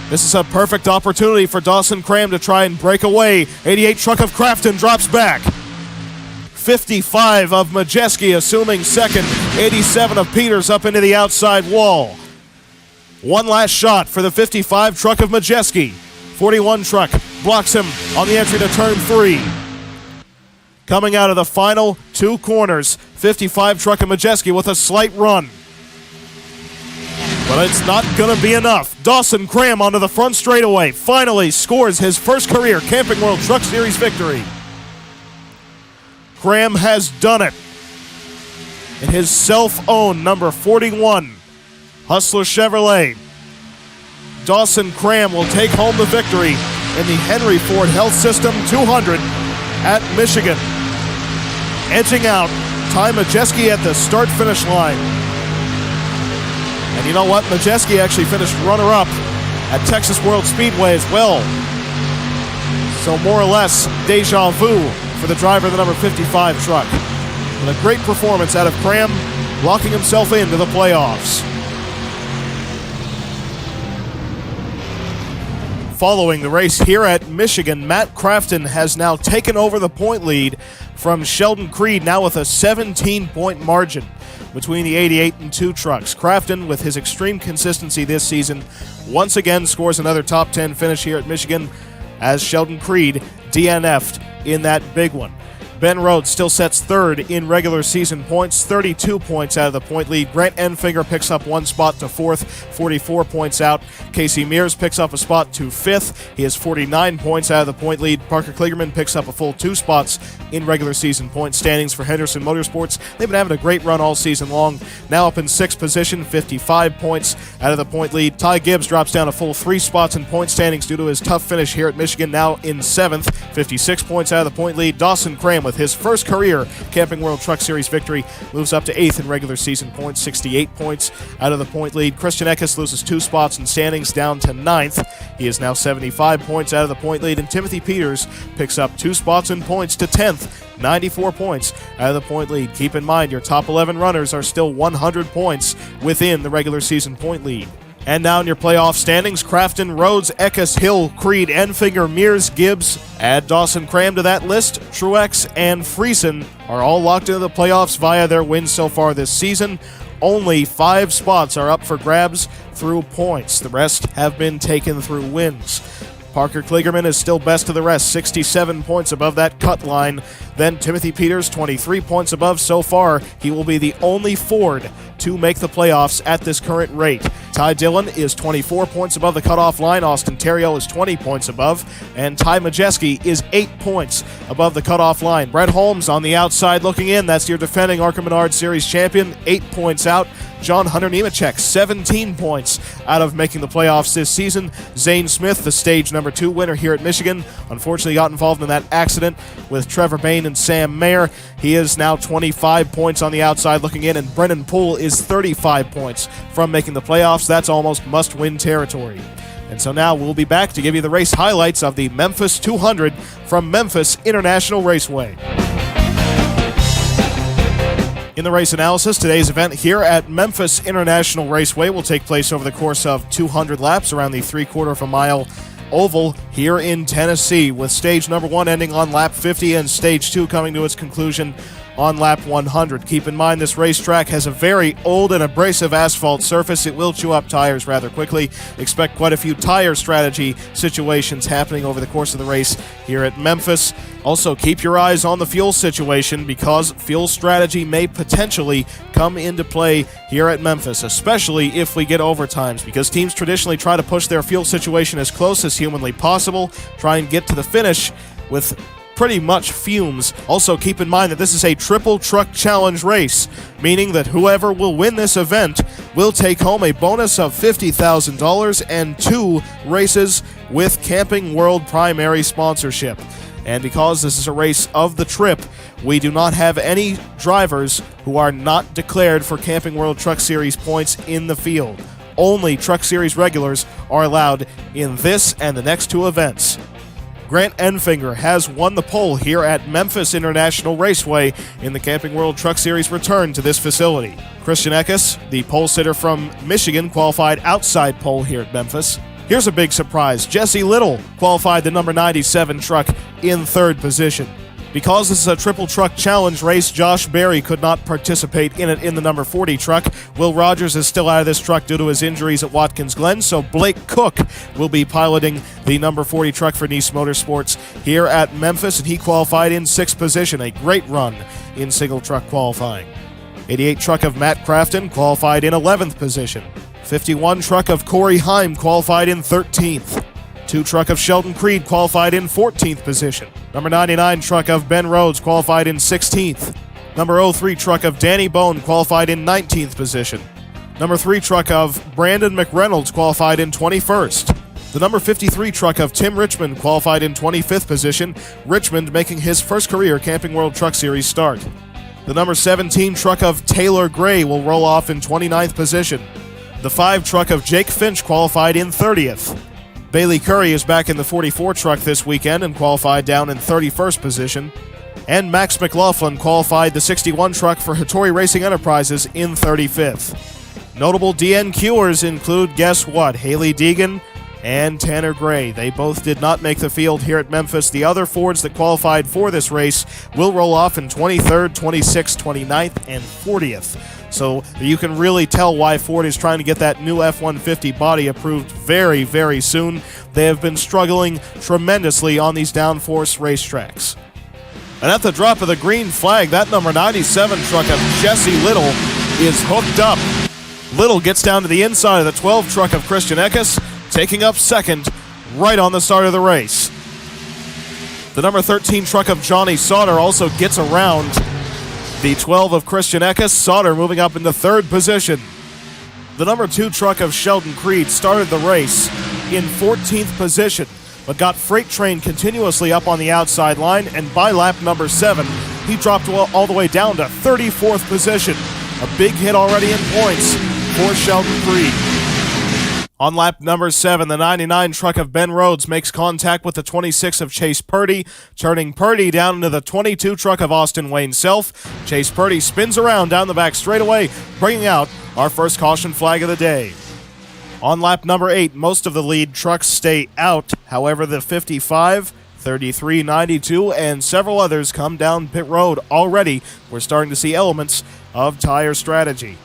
This is a perfect opportunity for Dawson Cram to try and break away. 88 truck of Crafton drops back. 55 of Majeski assuming second. 87 of Peters up into the outside wall. One last shot for the 55 truck of Majeski. 41 truck blocks him on the entry to turn 3. Coming out of the final two corners, 55 truck of Majeski with a slight run. But it's not going to be enough. Dawson Cram onto the front straightaway. Finally scores his first career Camping World Truck Series victory. Cram has done it in his self-owned number 41 Hustler Chevrolet. Dawson Cram will take home the victory in the Henry Ford Health System 200 at Michigan. Edging out Ty Majeski at the start-finish line. And you know what? Majeski actually finished runner-up at Texas World Speedway as well. So more or less deja vu for the driver of the number 55 truck. And a great performance out of Cram, locking himself into the playoffs. Following the race here at Michigan, Matt Crafton has now taken over the point lead from Sheldon Creed, now with a 17-point margin between the 88 and 2 trucks. Crafton, with his extreme consistency this season, once again scores another top 10 finish here at Michigan as Sheldon Creed DNF'd in that big one. Ben Rhodes still sets third in regular season points, 32 points out of the point lead. Grant Enfinger picks up one spot to fourth, 44 points out. Casey Mears picks up a spot to fifth. He has 49 points out of the point lead. Parker Kligerman picks up a full 2 spots in regular season point standings for Henderson Motorsports. They've been having a great run all season long. Now up in 6th position, 55 points out of the point lead. Ty Gibbs drops down a full 3 spots in point standings due to his tough finish here at Michigan, now in 7th, 56 points out of the point lead. Dawson Cram, with his first career Camping World Truck Series victory, moves up to 8th in regular season points, 68 points out of the point lead. Christian Eckes loses 2 spots in standings down to 9th. He is now 75 points out of the point lead, and Timothy Peters picks up 2 spots in points to 10th, 94 points out of the point lead. Keep in mind, your top 11 runners are still 100 points within the regular season point lead. And now in your playoff standings, Crafton, Rhodes, Eckes, Hill, Creed, Enfinger, Mears, Gibbs. Add Dawson Cram to that list. Truex and Friesen are all locked into the playoffs via their wins so far this season. Only 5 spots are up for grabs through points. The rest have been taken through wins. Parker Kligerman is still best of the rest, 67 points above that cut line. Then Timothy Peters, 23 points above so far. He will be the only Ford to make the playoffs at this current rate. Ty Dillon is 24 points above the cutoff line. Austin Terrio is 20 points above. And Ty Majeski is 8 points above the cutoff line. Brett Holmes on the outside looking in. That's your defending ARCA Menard Series champion, 8 points out. John Hunter Nemechek, 17 points out of making the playoffs this season. Zane Smith, the stage number 2 winner here at Michigan, unfortunately got involved in that accident with Trevor Bain and Sam Mayer. He is now 25 points on the outside looking in, and Brennan Poole is 35 points from making the playoffs. That's almost must-win territory. And so now we'll be back to give you the race highlights of the Memphis 200 from Memphis International Raceway. In the race analysis, today's event here at Memphis International Raceway will take place over the course of 200 laps around the 3/4 of a mile oval here in Tennessee, with stage number 1 ending on lap 50 and stage 2 coming to its conclusion on lap 100. Keep in mind, this racetrack has a very old and abrasive asphalt surface. It will chew up tires rather quickly. Expect quite a few tire strategy situations happening over the course of the race here at Memphis. Also, keep your eyes on the fuel situation, because fuel strategy may potentially come into play here at Memphis, especially if we get overtimes, because teams traditionally try to push their fuel situation as close as humanly possible, try and get to the finish with pretty much fumes. Also, keep in mind that this is a triple truck challenge race, meaning that whoever will win this event will take home a bonus of $50,000 and 2 races with Camping World primary sponsorship. And because this is a race of the trip, we do not have any drivers who are not declared for Camping World Truck Series points in the field. Only Truck Series regulars are allowed in this and the next 2 events. Grant Enfinger has won the pole here at Memphis International Raceway in the Camping World Truck Series return to this facility. Christian Eckes, the pole sitter from Michigan, qualified outside pole here at Memphis. Here's a big surprise. Jesse Little qualified the number 97 truck in third position. Because this is a triple truck challenge race, Josh Berry could not participate in it in the number 40 truck. Will Rogers is still out of this truck due to his injuries at Watkins Glen, so Blake Cook will be piloting the number 40 truck for Nice Motorsports here at Memphis, and he qualified in sixth position. A great run in single truck qualifying. 88 truck of Matt Crafton qualified in 11th position. 51 truck of Corey Heim qualified in 13th. 2 truck of Sheldon Creed qualified in 14th position. Number 99 truck of Ben Rhodes qualified in 16th. Number 03 truck of Danny Bone qualified in 19th position. Number 3 truck of Brandon McReynolds qualified in 21st. The number 53 truck of Tim Richmond qualified in 25th position, Richmond making his first career Camping World Truck Series start. The number 17 truck of Taylor Gray will roll off in 29th position. The 5 truck of Jake Finch qualified in 30th. Bailey Curry is back in the 44 truck this weekend and qualified down in 31st position. And Max McLaughlin qualified the 61 truck for Hattori Racing Enterprises in 35th. Notable DNQers include, guess what, Haley Deegan and Tanner Gray. They both did not make the field here at Memphis. The other Fords that qualified for this race will roll off in 23rd, 26th, 29th, and 40th. So you can really tell why Ford is trying to get that new F-150 body approved very, very soon. They have been struggling tremendously on these downforce racetracks. And at the drop of the green flag, that number 97 truck of Jesse Little is hooked up. Little gets down to the inside of the 12 truck of Christian Eckes, taking up second right on the start of the race. The number 13 truck of Johnny Sauter also gets around the 12 of Christian Eckes. Sauter moving up into third position. The number 2 truck of Sheldon Creed started the race in 14th position, but got freight trained continuously up on the outside line, and by lap number 7, he dropped all the way down to 34th position. A big hit already in points for Sheldon Creed. On lap number 7, the 99 truck of Ben Rhodes makes contact with the 26 of Chase Purdy, turning Purdy down into the 22 truck of Austin Wayne Self. Chase Purdy spins around down the back straightaway, bringing out our first caution flag of the day. On lap number 8, most of the lead trucks stay out. However, the 55, 33, 92, and several others come down pit road. Already, we're starting to see elements of tire strategy.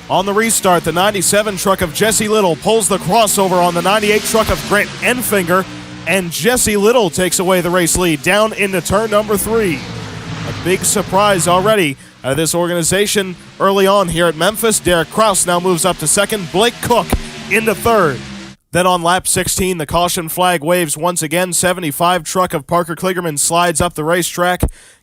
On the restart, the 97 truck of Jesse Little pulls the crossover on the 98 truck of Grant Enfinger, and Jesse Little takes away the race lead down into turn number 3. A big surprise already out of this organization early on here at Memphis. Derek Kraus now moves up to second, Blake Cook into third. Then on lap 16, the caution flag waves once again. 75 truck of Parker Kligerman slides up the racetrack,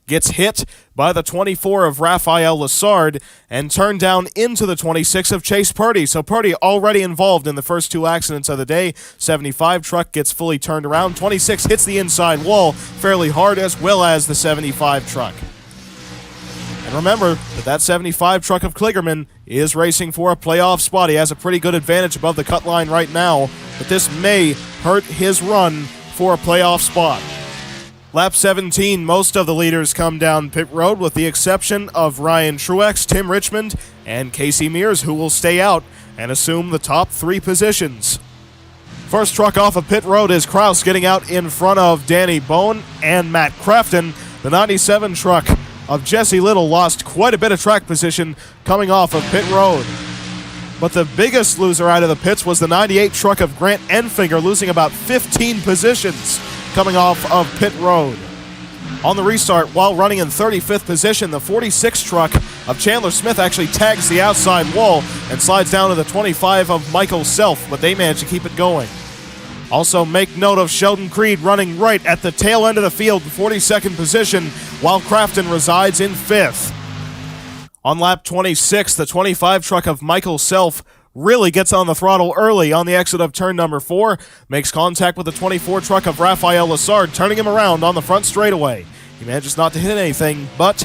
gets hit by the 24 of Raphael Lassard, and turned down into the 26 of Chase Purdy. So Purdy already involved in the first 2 accidents of the day. 75 truck gets fully turned around. 26 hits the inside wall fairly hard, as well as the 75 truck. And remember that 75 truck of Kligerman is racing for a playoff spot. He has a pretty good advantage above the cut line right now, but this may hurt his run for a playoff spot. Lap 17, most of the leaders come down pit road with the exception of Ryan Truex, Tim Richmond, and Casey Mears, who will stay out and assume the top 3 positions. First truck off of pit road is Kraus, getting out in front of Danny Bone and Matt Crafton. The 97 truck of Jesse Little lost quite a bit of track position coming off of pit road. But the biggest loser out of the pits was the 98 truck of Grant Enfinger, losing about 15 positions coming off of pit road. On the restart, while running in 35th position, the 46 truck of Chandler Smith actually tags the outside wall and slides down to the 25 of Michael Self, but they managed to keep it going. Also, make note of Sheldon Creed running right at the tail end of the field in 42nd position, while Crafton resides in 5th. On lap 26, the 25 truck of Michael Self really gets on the throttle early on the exit of turn number 4, makes contact with the 24 truck of Raphael Lassard, turning him around on the front straightaway. He manages not to hit anything, but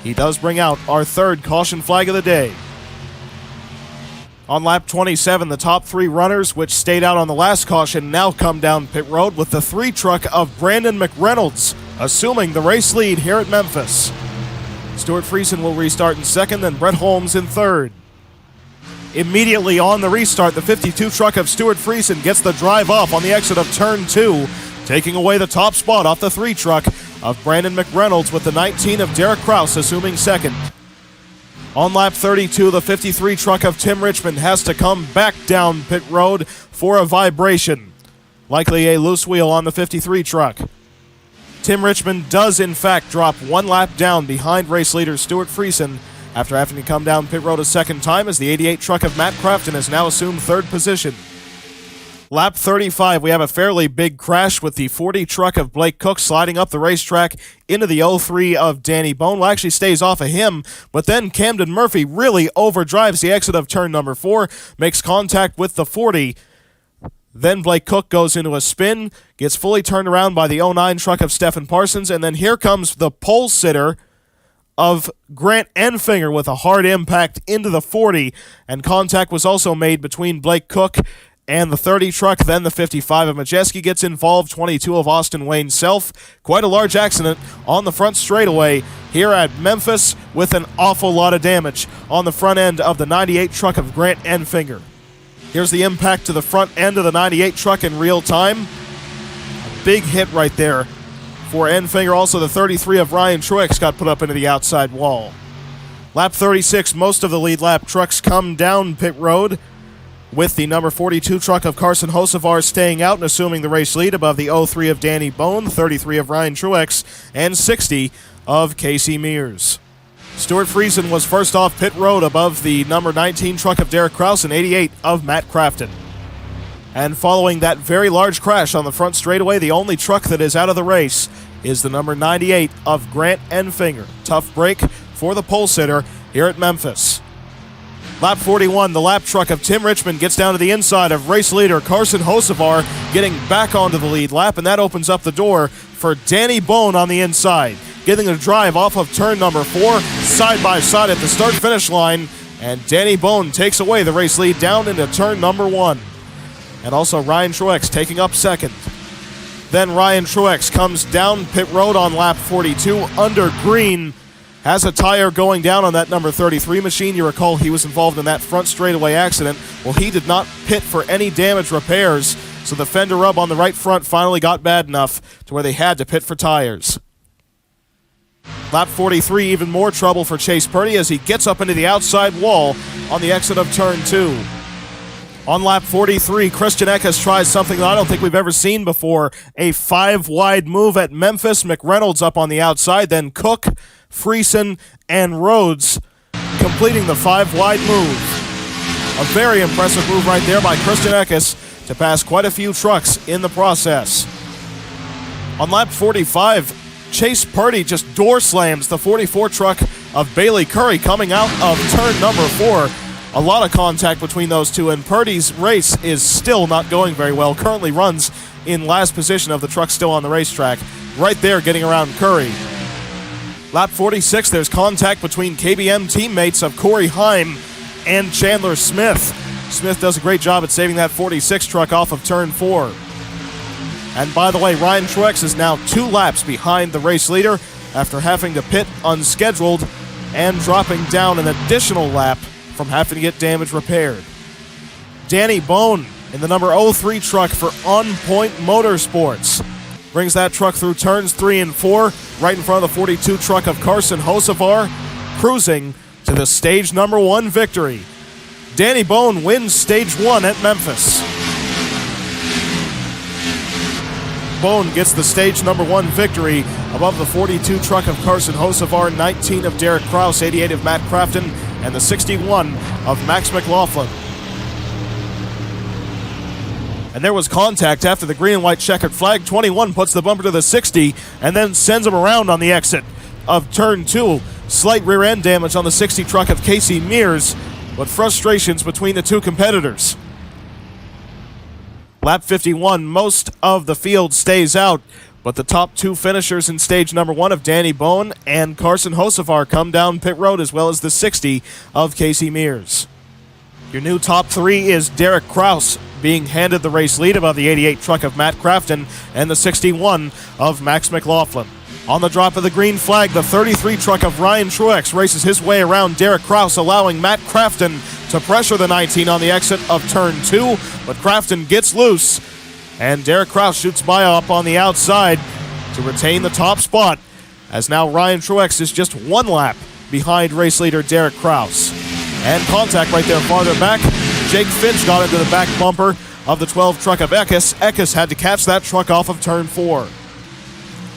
he does bring out our third caution flag of the day. On lap 27, the top 3 runners, which stayed out on the last caution, now come down pit road with the 3 truck of Brandon McReynolds assuming the race lead here at Memphis. Stuart Friesen will restart in second, then Brett Holmes in third. Immediately on the restart, the 52 truck of Stuart Friesen gets the drive off on the exit of turn 2, taking away the top spot off the 3 truck of Brandon McReynolds, with the 19 of Derek Kraus assuming second. On lap 32, the 53 truck of Tim Richmond has to come back down pit road for a vibration, likely a loose wheel on the 53 truck. Tim Richmond does in fact drop 1 lap down behind race leader Stuart Friesen after having to come down pit road a second time, as the 88 truck of Matt Crafton has now assumed 3rd position. Lap 35, we have a fairly big crash with the 40 truck of Blake Cook sliding up the racetrack into the 03 of Danny Bone. Well, actually stays off of him, but then Camden Murphy really overdrives the exit of turn number 4, makes contact with the 40. Then Blake Cook goes into a spin, gets fully turned around by the 09 truck of Stephen Parsons, and then here comes the pole sitter of Grant Enfinger with a hard impact into the 40, and contact was also made between Blake Cook and the 30 truck. Then the 55 of Majeski gets involved, 22 of Austin Wayne Self. Quite a large accident on the front straightaway here at Memphis, with an awful lot of damage on the front end of the 98 truck of Grant Enfinger. Here's the impact to the front end of the 98 truck in real time. A big hit right there for Enfinger. Also, the 33 of Ryan Truex got put up into the outside wall. Lap 36, most of the lead lap trucks come down pit road, with the number 42 truck of Carson Hocevar staying out and assuming the race lead above the 03 of Danny Bone, 33 of Ryan Truex, and 60 of Casey Mears. Stuart Friesen was first off pit road above the number 19 truck of Derek Kraus and 88 of Matt Crafton. And following that very large crash on the front straightaway, the only truck that is out of the race is the number 98 of Grant Enfinger. Tough break for the pole sitter here at Memphis. Lap 41, the lap truck of Tim Richmond gets down to the inside of race leader Carson Hocevar, getting back onto the lead lap, and that opens up the door for Danny Bone on the inside, getting a drive off of turn number 4, side by side at the start-finish line, and Danny Bone takes away the race lead down into turn number 1. And also Ryan Truex taking up second. Then Ryan Truex comes down pit road on lap 42 under green, has a tire going down on that number 33 machine. You recall he was involved in that front straightaway accident. Well, he did not pit for any damage repairs, so the fender rub on the right front finally got bad enough to where they had to pit for tires. Lap 43, even more trouble for Chase Purdy as he gets up into the outside wall on the exit of turn 2. On lap 43, Christian Eckes tries something that I don't think we've ever seen before, a 5-wide move at Memphis. McReynolds up on the outside, then Cook, Friesen, and Rhodes completing the 5-wide move. A very impressive move right there by Christian Eckes to pass quite a few trucks in the process. On lap 45, Chase Purdy just door slams the 44 truck of Bailey Curry coming out of turn number 4. A lot of contact between those two, and Purdy's race is still not going very well. Currently runs in last position of the truck still on the racetrack. Right there getting around Curry. Lap 46, there's contact between KBM teammates of Corey Heim and Chandler Smith. Smith does a great job at saving that 46 truck off of turn 4. And by the way, Ryan Truex is now 2 laps behind the race leader after having to pit unscheduled and dropping down an additional lap from having to get damage repaired. Danny Bone in the number 03 truck for On Point Motorsports brings that truck through turns 3 and 4, right in front of the 42 truck of Carson Hocevar, cruising to the stage number 1 victory. Danny Bone wins stage 1 at Memphis. Bone gets the stage number 1 victory above the 42 truck of Carson Hocevar, 19 of Derek Kraus, 88 of Matt Crafton, and the 61 of Max McLaughlin. And there was contact after the green and white checkered flag. 21 puts the bumper to the 60 and then sends him around on the exit of turn 2. Slight rear end damage on the 60 truck of Casey Mears, but frustrations between the two competitors. Lap 51, most of the field stays out, but the top 2 finishers in stage number 1 of Danny Bone and Carson Hocevar come down pit road, as well as the 60 of Casey Mears. Your new top 3 is Derek Kraus being handed the race lead above the 88 truck of Matt Crafton and the 61 of Max McLaughlin. On the drop of the green flag, the 33 truck of Ryan Truex races his way around Derek Kraus, allowing Matt Crafton to pressure the 19 on the exit of turn 2, but Crafton gets loose, and Derek Kraus shoots by up on the outside to retain the top spot, as now Ryan Truex is just 1 lap behind race leader Derek Kraus. And contact right there farther back. Jake Finch got into the back bumper of the 12 truck of Eckes. Eckes had to catch that truck off of turn 4.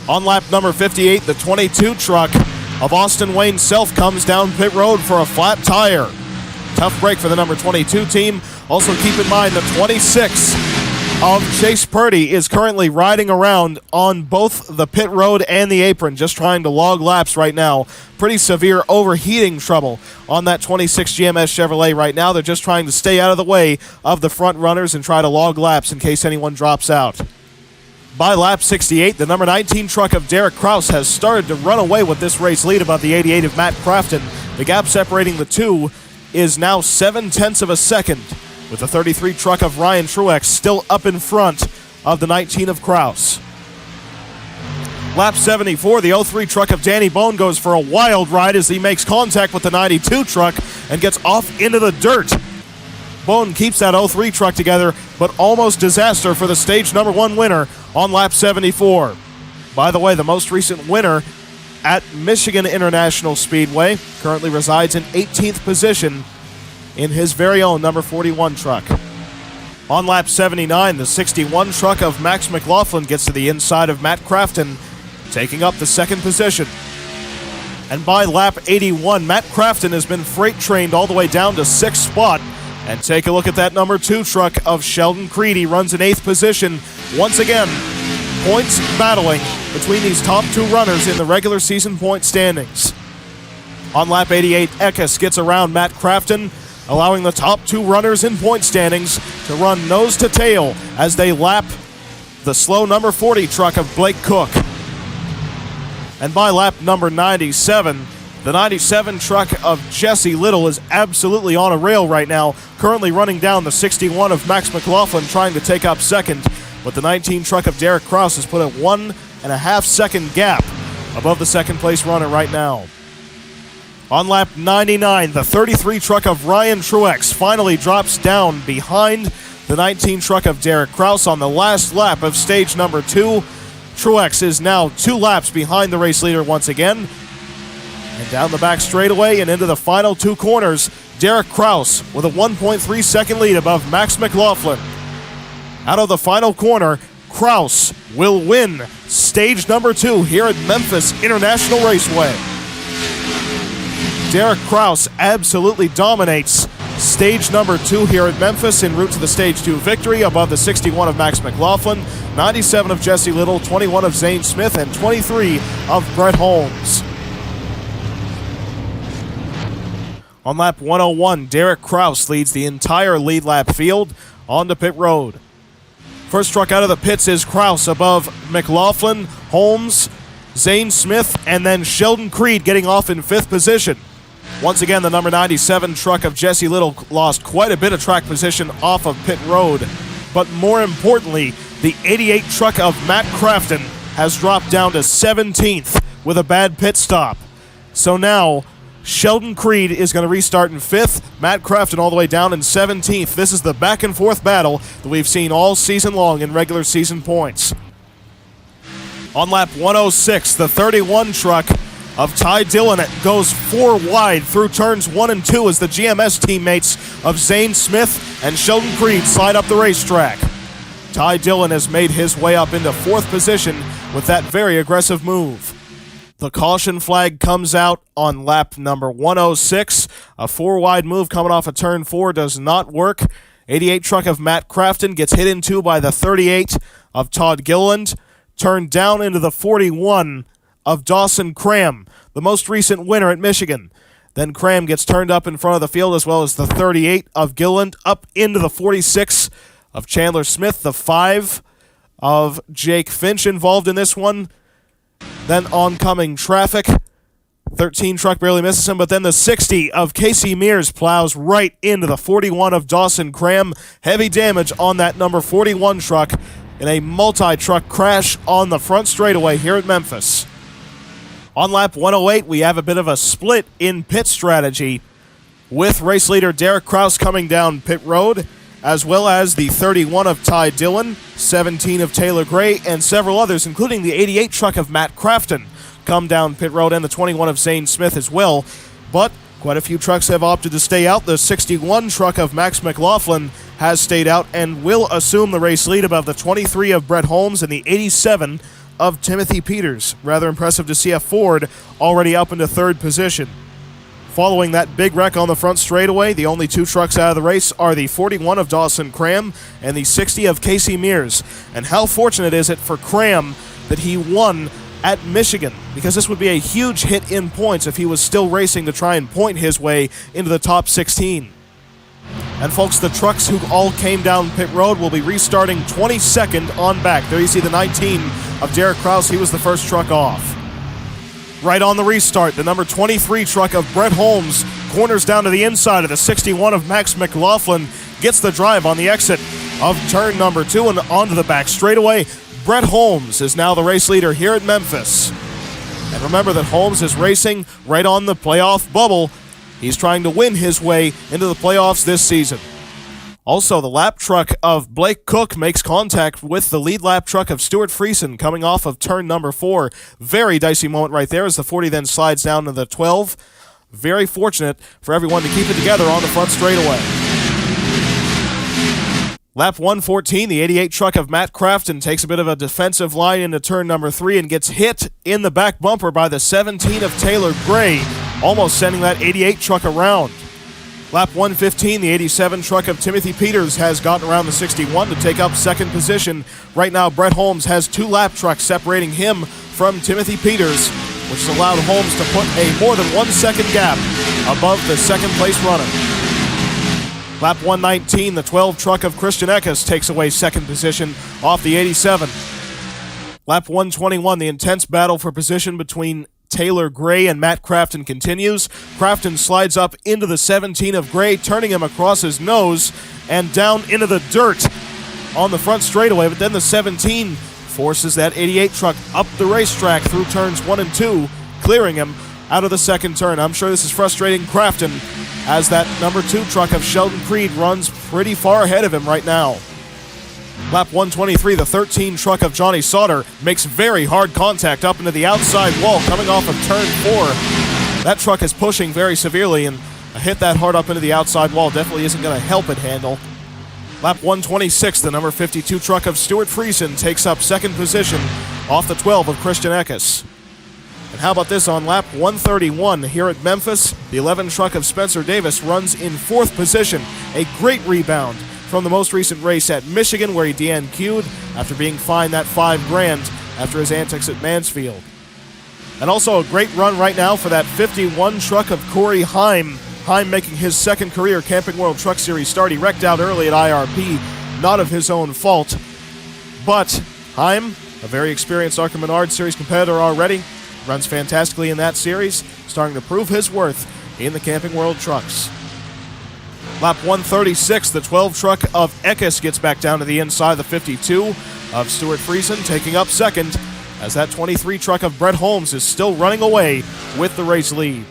On lap number 58, the 22 truck of Austin Wayne Self comes down pit road for a flat tire. Tough break for the number 22 team. Also keep in mind the 26 of Chase Purdy is currently riding around on both the pit road and the apron, just trying to log laps right now. Pretty severe overheating trouble on that 26 GMS Chevrolet right now. They're just trying to stay out of the way of the front runners and try to log laps in case anyone drops out. By lap 68, the number 19 truck of Derek Kraus has started to run away with this race lead above the 88 of Matt Crafton. The gap separating the two is now 0.7 of a second, with the 33 truck of Ryan Truex still up in front of the 19 of Kraus. Lap 74, the 03 truck of Danny Bone goes for a wild ride as he makes contact with the 92 truck and gets off into the dirt. Bone keeps that 03 truck together, but almost disaster for the stage number 1 winner on lap 74. By the way, the most recent winner at Michigan International Speedway currently resides in 18th position in his very own number 41 truck. On lap 79, the 61 truck of Max McLaughlin gets to the inside of Matt Crafton, taking up the 2nd position. And by lap 81, Matt Crafton has been freight trained all the way down to 6th spot. And take a look at that number 2 truck of Sheldon Creed. He runs in 8th position. Once again, points battling between these top 2 runners in the regular season point standings. On lap 88, Eckes gets around Matt Crafton, allowing the top 2 runners in point standings to run nose to tail as they lap the slow number 40 truck of Blake Cook. And by lap number 97, the 97 truck of Jesse Little is absolutely on a rail right now, currently running down the 61 of Max McLaughlin, trying to take up 2nd, but the 19 truck of Derek Kraus has put a 1.5 second gap above the 2nd place runner right now. On lap 99, the 33 truck of Ryan Truex finally drops down behind the 19 truck of Derek Kraus on the last lap of stage number 2. Truex is now 2 laps behind the race leader once again. And down the back straightaway and into the final 2 corners, Derek Kraus with a 1.3 second lead above Max McLaughlin. Out of the final corner, Kraus will win stage number 2 here at Memphis International Raceway. Derek Kraus absolutely dominates stage number 2 here at Memphis en route to the stage 2 victory above the 61 of Max McLaughlin, 97 of Jesse Little, 21 of Zane Smith, and 23 of Brett Holmes. On lap 101, Derek Kraus leads the entire lead lap field onto pit road. First truck out of the pits is Kraus above McLaughlin, Holmes, Zane Smith, and then Sheldon Creed getting off in 5th position. Once again, the number 97 truck of Jesse Little lost quite a bit of track position off of pit road. But more importantly, the 88 truck of Matt Crafton has dropped down to 17th with a bad pit stop. So now, Sheldon Creed is going to restart in 5th, Matt Crafton all the way down in 17th. This is the back and forth battle that we've seen all season long in regular season points. On lap 106, the 31 truck of Ty Dillon goes 4 wide through turns 1 and 2 as the GMS teammates of Zane Smith and Sheldon Creed slide up the racetrack. Ty Dillon has made his way up into 4th position with that very aggressive move. The caution flag comes out on lap number 106. A 4-wide move coming off of turn 4 does not work. 88 truck of Matt Crafton gets hit into by the 38 of Todd Gilliland. Turned down into the 41 of Dawson Cram, the most recent winner at Michigan. Then Cram gets turned up in front of the field, as well as the 38 of Gilliland, up into the 46 of Chandler Smith, the 5 of Jake Finch involved in this one. Then oncoming traffic, 13 truck barely misses him, but then the 60 of Casey Mears plows right into the 41 of Dawson Cram. Heavy damage on that number 41 truck in a multi-truck crash on the front straightaway here at Memphis. On lap 108, we have a bit of a split in pit strategy, with race leader Derek Kraus coming down pit road, as well as the 31 of Ty Dillon, 17 of Taylor Gray, and several others, including the 88 truck of Matt Crafton, come down pit road, and the 21 of Zane Smith as well. But quite a few trucks have opted to stay out. The 61 truck of Max McLaughlin has stayed out and will assume the race lead above the 23 of Brett Holmes and the 87 of Timothy Peters. Rather impressive to see a Ford already up into third position. Following that big wreck on the front straightaway, the only two trucks out of the race are the 41 of Dawson Cram and the 60 of Casey Mears. And how fortunate is it for Cram that he won at Michigan, because this would be a huge hit in points if he was still racing to try and point his way into the top 16. And folks, the trucks who all came down pit road will be restarting 22nd on back. There you see the 19 of Derek Kraus. He was the first truck off. Right on the restart, the number 23 truck of Brett Holmes corners down to the inside of the 61 of Max McLaughlin, gets the drive on the exit of turn number 2 and onto the back straightaway. Brett Holmes is now the race leader here at Memphis. And remember that Holmes is racing right on the playoff bubble. He's trying to win his way into the playoffs this season. Also, the lap truck of Blake Cook makes contact with the lead lap truck of Stuart Friesen coming off of turn number 4. Very dicey moment right there as the 40 then slides down to the 12. Very fortunate for everyone to keep it together on the front straightaway. Lap 114, the 88 truck of Matt Crafton takes a bit of a defensive line into turn number 3 and gets hit in the back bumper by the 17 of Taylor Gray, almost sending that 88 truck around. Lap 115, the 87 truck of Timothy Peters has gotten around the 61 to take up second position. Right now, Brett Holmes has 2 lap trucks separating him from Timothy Peters, which has allowed Holmes to put a more than 1 second gap above the second place runner. Lap 119, the 12 truck of Christian Eckes takes away second position off the 87. Lap 121, the intense battle for position between Taylor Gray and Matt Crafton continues. Crafton slides up into the 17 of Gray, turning him across his nose and down into the dirt on the front straightaway, but then the 17 forces that 88 truck up the racetrack through turns 1 and 2, clearing him out of the second turn. I'm sure this is frustrating Crafton, as that number 2 truck of Sheldon Creed runs pretty far ahead of him right now. Lap 123, the 13 truck of Johnny Sauter makes very hard contact up into the outside wall coming off of turn 4. That truck is pushing very severely, and a hit that hard up into the outside wall definitely isn't going to help it handle. Lap 126, the number 52 truck of Stuart Friesen takes up second position off the 12 of Christian Eckes. And how about this on lap 131 here at Memphis? The 11 truck of Spencer Davis runs in 4th position. A great rebound from the most recent race at Michigan, where he DNQ'd after being fined that $5,000 after his antics at Mansfield. And also a great run right now for that 51 truck of Corey Heim. Heim making his second career Camping World Truck Series start. He wrecked out early at IRP, not of his own fault. But Heim, a very experienced ARCA Menard Series competitor already, runs fantastically in that series, starting to prove his worth in the Camping World Trucks. Lap 136, the 12 truck of Eckes gets back down to the inside of the 52 of Stuart Friesen, taking up second, as that 23 truck of Brett Holmes is still running away with the race lead.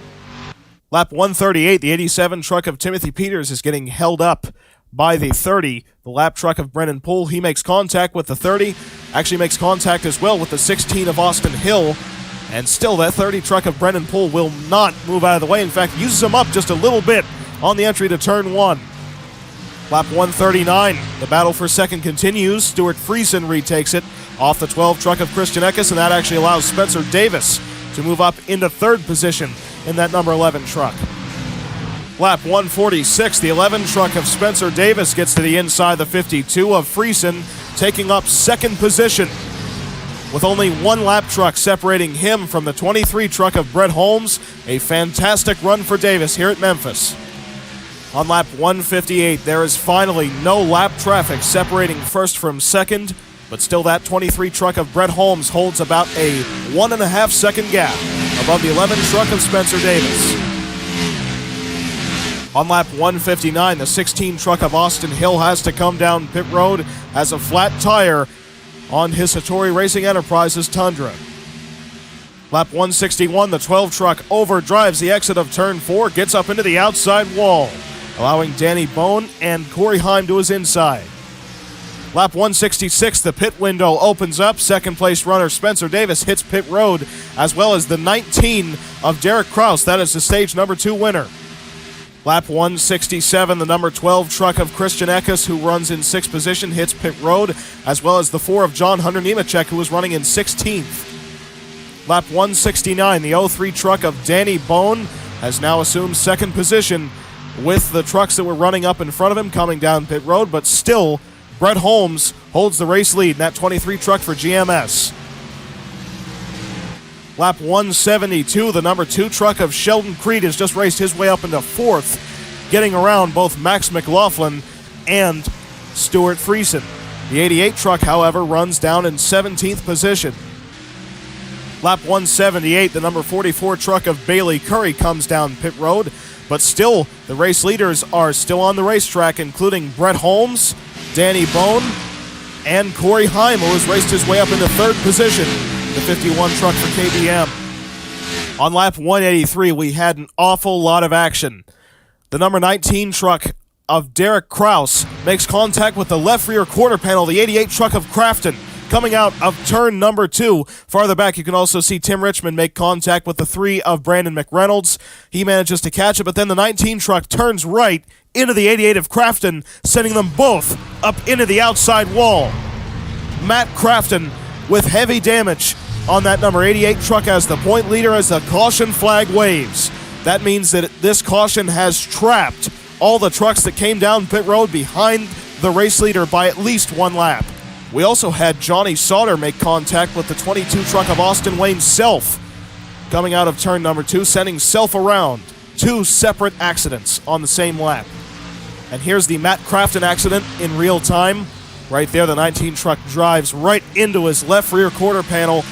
Lap 138, the 87 truck of Timothy Peters is getting held up by the 30. The lap truck of Brennan Poole, he makes contact with the 30, actually makes contact as well with the 16 of Austin Hill, and still that 30 truck of Brennan Poole will not move out of the way. In fact, uses him up just a little bit on the entry to turn 1. Lap 139, the battle for second continues. Stuart Friesen retakes it off the 12 truck of Christian Eckes, and that actually allows Spencer Davis to move up into third position in that number 11 truck. Lap 146, the 11 truck of Spencer Davis gets to the inside the 52 of Friesen, taking up second position, with only 1 lap truck separating him from the 23 truck of Brett Holmes. A fantastic run for Davis here at Memphis. On lap 158, there is finally no lap traffic separating first from second, but still that 23 truck of Brett Holmes holds about a 1.5 second gap above the 11 truck of Spencer Davis. On lap 159, the 16 truck of Austin Hill has to come down pit road as a flat tire on his Hattori Racing Enterprises Tundra. Lap 161, the 12 truck overdrives the exit of turn 4, gets up into the outside wall, allowing Danny Bone and Corey Heim to his inside. Lap 166, the pit window opens up. Second place runner Spencer Davis hits pit road, as well as the 19 of Derek Kraus. That is the stage number 2 winner. Lap 167, the number 12 truck of Christian Eckes, who runs in 6th position, hits pit road, as well as the 4 of John Hunter Nemechek, who was running in 16th. Lap 169, the 03 truck of Danny Bone has now assumed 2nd position with the trucks that were running up in front of him coming down pit road, but still Brett Holmes holds the race lead in that 23 truck for GMS. Lap 172, the number 2 truck of Sheldon Creed has just raced his way up into 4th, getting around both Max McLaughlin and Stuart Friesen. The 88 truck, however, runs down in 17th position. Lap 178, the number 44 truck of Bailey Curry comes down pit road, but still the race leaders are still on the racetrack, including Brett Holmes, Danny Bone, and Corey Heim, who has raced his way up into 3rd position, the 51 truck for KBM. On lap 183, we had an awful lot of action. The number 19 truck of Derek Kraus makes contact with the left rear quarter panel, the 88 truck of Crafton, coming out of turn number 2. Farther back, you can also see Tim Richmond make contact with the 3 of Brandon McReynolds. He manages to catch it, but then the 19 truck turns right into the 88 of Crafton, sending them both up into the outside wall. Matt Crafton with heavy damage on that number 88 truck as the point leader as the caution flag waves. That means that this caution has trapped all the trucks that came down pit road behind the race leader by at least 1 lap. We also had Johnny Sauter make contact with the 22 truck of Austin Wayne Self coming out of turn number 2, sending Self around. 2 separate accidents on the same lap. And here's the Matt Crafton accident in real time. Right there, the 19 truck drives right into his left rear quarter panel.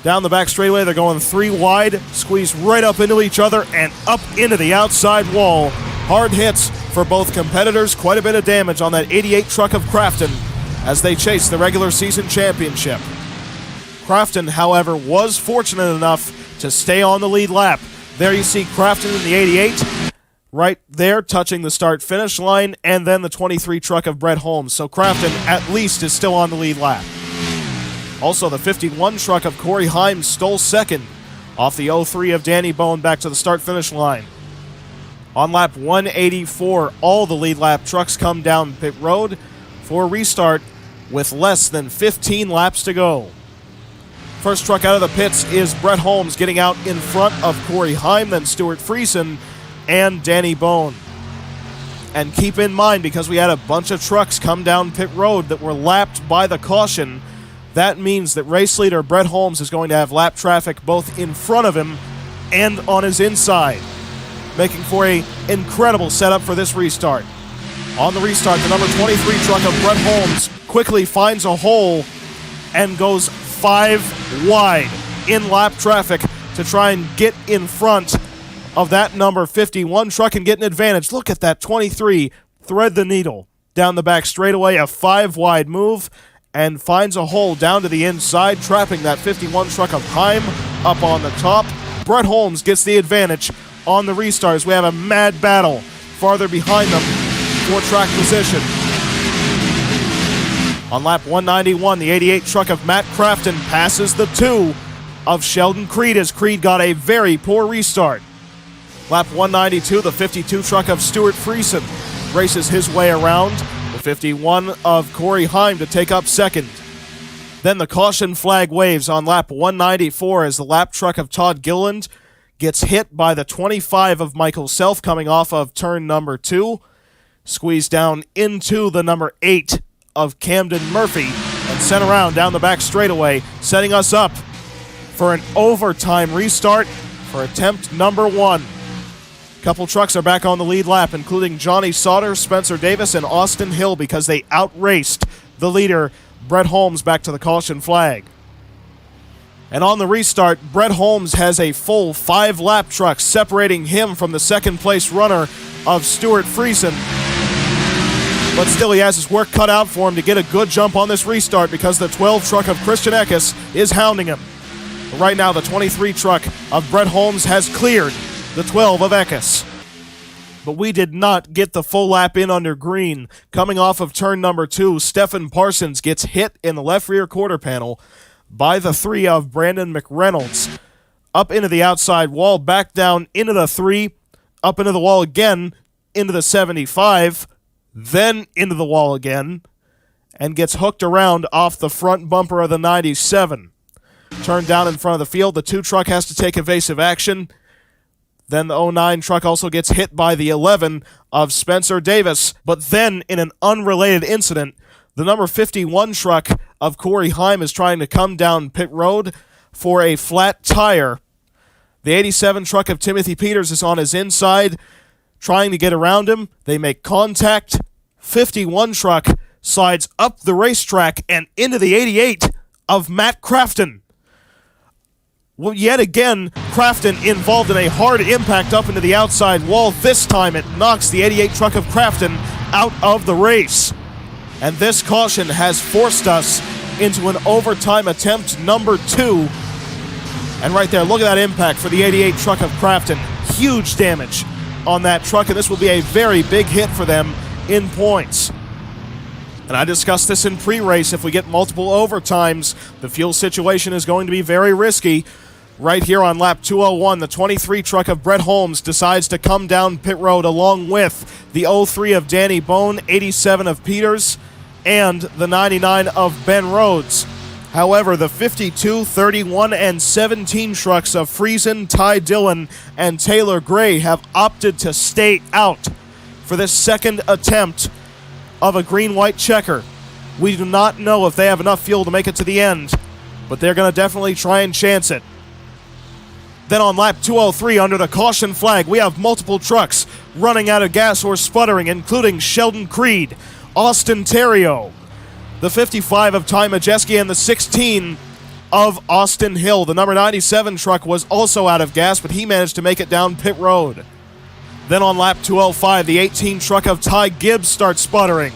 Down the back straightaway, they're going 3 wide, squeeze right up into each other and up into the outside wall. Hard hits for both competitors, quite a bit of damage on that 88 truck of Crafton as they chase the regular season championship. Crafton, however, was fortunate enough to stay on the lead lap. There you see Crafton in the 88, right there touching the start-finish line, and then the 23 truck of Brett Holmes. So Crafton at least is still on the lead lap. Also, the 51 truck of Corey Heim stole 2nd off the 03 of Danny Bone back to the start-finish line. On lap 184, all the lead lap trucks come down pit road for a restart with less than 15 laps to go. First truck out of the pits is Brett Holmes, getting out in front of Corey Heim, then Stuart Friesen and Danny Bone. And keep in mind, because we had a bunch of trucks come down pit road that were lapped by the caution, that means that race leader Brett Holmes is going to have lap traffic both in front of him and on his inside, making for an incredible setup for this restart. On the restart, the number 23 truck of Brett Holmes quickly finds a hole and goes 5 wide in lap traffic to try and get in front of that number 51 truck and get an advantage. Look at that 23 thread the needle down the back straightaway, a 5 wide move, and finds a hole down to the inside, trapping that 51 truck of Heim up on the top. Brett Holmes gets the advantage on the restart as we have a mad battle farther behind them for track position. On lap 191, the 88 truck of Matt Crafton passes the 2 of Sheldon Creed as Creed got a very poor restart. Lap 192, the 52 truck of Stuart Friesen races his way around the 51 of Corey Heim to take up 2nd. Then the caution flag waves on lap 194 as the lap truck of Todd Gilliland gets hit by the 25 of Michael Self coming off of turn number 2, squeezed down into the number 8 of Camden Murphy and sent around down the back straightaway, setting us up for an overtime restart for attempt number 1. Couple trucks are back on the lead lap, including Johnny Sauter, Spencer Davis, and Austin Hill, because they outraced the leader, Brett Holmes, back to the caution flag. And on the restart, Brett Holmes has a full 5 lap truck separating him from the 2nd place runner of Stuart Friesen. But still, he has his work cut out for him to get a good jump on this restart because the 12 truck of Christian Eckes is hounding him. But right now, the 23 truck of Brett Holmes has cleared the 12 of Eckes. But we did not get the full lap in under green. Coming off of turn number 2, Stephen Parsons gets hit in the left rear quarter panel by the 3 of Brandon McReynolds. Up into the outside wall, back down into the 3, up into the wall again, into the 75, then into the wall again, and gets hooked around off the front bumper of the 97. Turned down in front of the field, the 2 truck has to take evasive action. Then the 09 truck also gets hit by the 11 of Spencer Davis. But then, in an unrelated incident, the number 51 truck of Corey Heim is trying to come down pit road for a flat tire. The 87 truck of Timothy Peters is on his inside, trying to get around him. They make contact. 51 truck slides up the racetrack and into the 88 of Matt Crafton. Well, yet again, Crafton involved in a hard impact up into the outside wall. This time it knocks the 88 truck of Crafton out of the race. And this caution has forced us into an overtime attempt number 2. And right there, look at that impact for the 88 truck of Crafton. Huge damage on that truck, and this will be a very big hit for them in points. And I discussed this in pre-race. If we get multiple overtimes, the fuel situation is going to be very risky. Right here on lap 201, the 23 truck of Brett Holmes decides to come down pit road along with the 03 of Danny Bone, 87 of Peters, and the 99 of Ben Rhodes. However, the 52, 31, and 17 trucks of Friesen, Ty Dillon, and Taylor Gray have opted to stay out for this second attempt of a green-white checker. We do not know if they have enough fuel to make it to the end, but they're going to definitely try and chance it. Then on lap 203, under the caution flag, we have multiple trucks running out of gas or sputtering, including Sheldon Creed, Austin Terrio, the 55 of Ty Majeski, and the 16 of Austin Hill. The number 97 truck was also out of gas, but he managed to make it down pit road. Then on lap 205, the 18 truck of Ty Gibbs starts sputtering.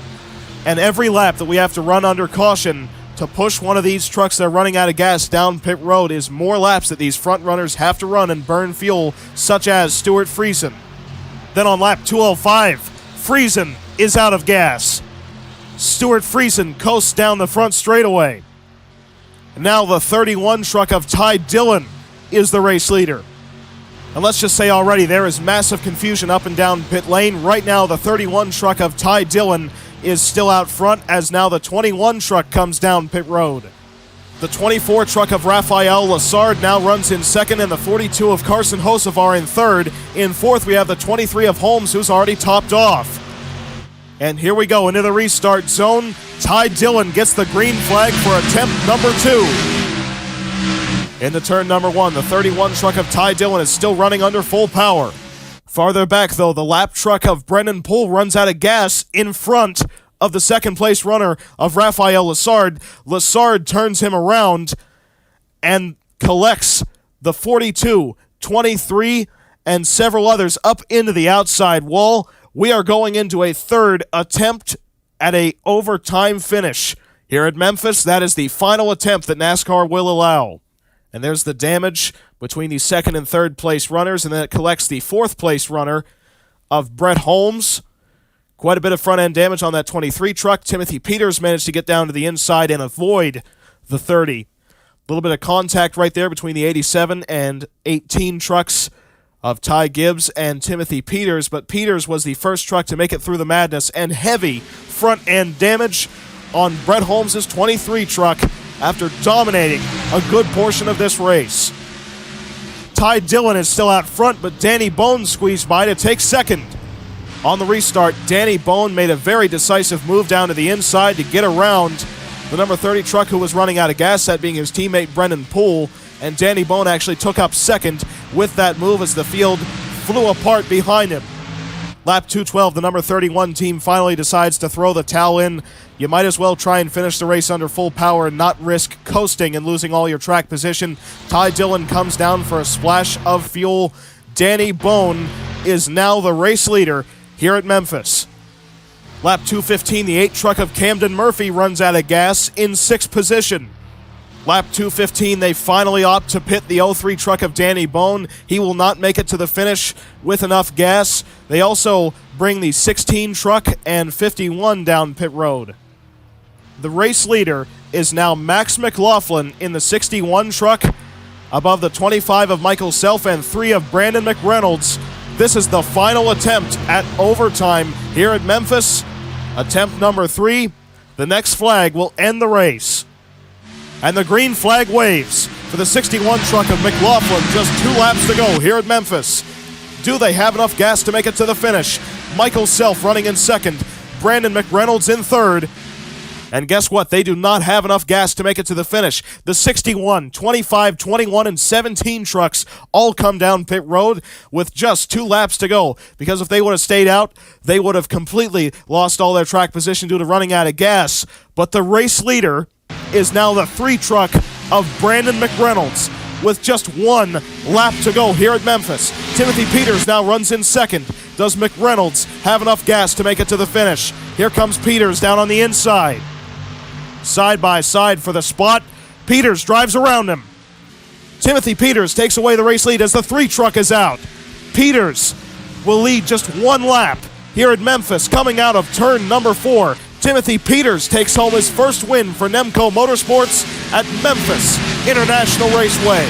And every lap that we have to run under caution to push one of these trucks that are running out of gas down pit road is more laps that these front runners have to run and burn fuel, such as Stuart Friesen. Then on lap 205, Friesen is out of gas. Stuart Friesen coasts down the front straightaway. And now the 31 truck of Ty Dillon is the race leader. And let's just say already there is massive confusion up and down pit lane. Right now the 31 truck of Ty Dillon is still out front, as now the 21 truck comes down pit road. The 24 truck of Raphael Lassard now runs in second, and the 42 of Carson Hocevar in third. In fourth, we have the 23 of Holmes, who's already topped off. And here we go into the restart zone. Ty Dillon gets the green flag for attempt number 2. Into turn number 1, the 31 truck of Ty Dillon is still running under full power. Farther back, though, the lap truck of Brendan Poole runs out of gas in front of the second-place runner of Raphael Lassard. Lassard turns him around and collects the 42, 23, and several others up into the outside wall. We are going into a third attempt at a overtime finish. Here at Memphis, that is the final attempt that NASCAR will allow. And there's the damage between the second and third place runners, and then it collects the fourth place runner of Brett Holmes. Quite a bit of front end damage on that 23 truck. Timothy Peters managed to get down to the inside and avoid the 30. A little bit of contact right there between the 87 and 18 trucks of Ty Gibbs and Timothy Peters, but Peters was the first truck to make it through the madness, and heavy front end damage on Brett Holmes' 23 truck after dominating a good portion of this race. Ty Dillon is still out front, but Danny Bone squeezed by to take second. On the restart, Danny Bone made a very decisive move down to the inside to get around the number 30 truck who was running out of gas, that being his teammate Brendan Poole, and Danny Bone actually took up second with that move as the field flew apart behind him. Lap 212, the number 31 team finally decides to throw the towel in. You might as well try and finish the race under full power and not risk coasting and losing all your track position. Ty Dillon comes down for a splash of fuel. Danny Bone is now the race leader here at Memphis. Lap 215, the 8 truck of Camden Murphy runs out of gas in 6th position. Lap 215, they finally opt to pit the 03 truck of Danny Bone. He will not make it to the finish with enough gas. They also bring the 16 truck and 51 down pit road. The race leader is now Max McLaughlin in the 61 truck, above the 25 of Michael Self and 3 of Brandon McReynolds. This is the final attempt at overtime here at Memphis. Attempt number 3. The next flag will end the race. And the green flag waves for the 61 truck of McLaughlin. Just 2 laps to go here at Memphis. Do they have enough gas to make it to the finish? Michael Self running in second. Brandon McReynolds in third. And guess what? They do not have enough gas to make it to the finish. The 61, 25, 21, and 17 trucks all come down pit road with just 2 laps to go. Because if they would have stayed out, they would have completely lost all their track position due to running out of gas. But the race leader is now the 3 truck of Brandon McReynolds with just 1 lap to go here at Memphis. Timothy Peters now runs in second. Does McReynolds have enough gas to make it to the finish? Here comes Peters down on the inside. Side by side for the spot. Peters drives around him. Timothy Peters takes away the race lead as the 3 truck is out. Peters will lead just 1 lap here at Memphis coming out of turn number 4. Timothy Peters takes home his first win for Nemco Motorsports at Memphis International Raceway.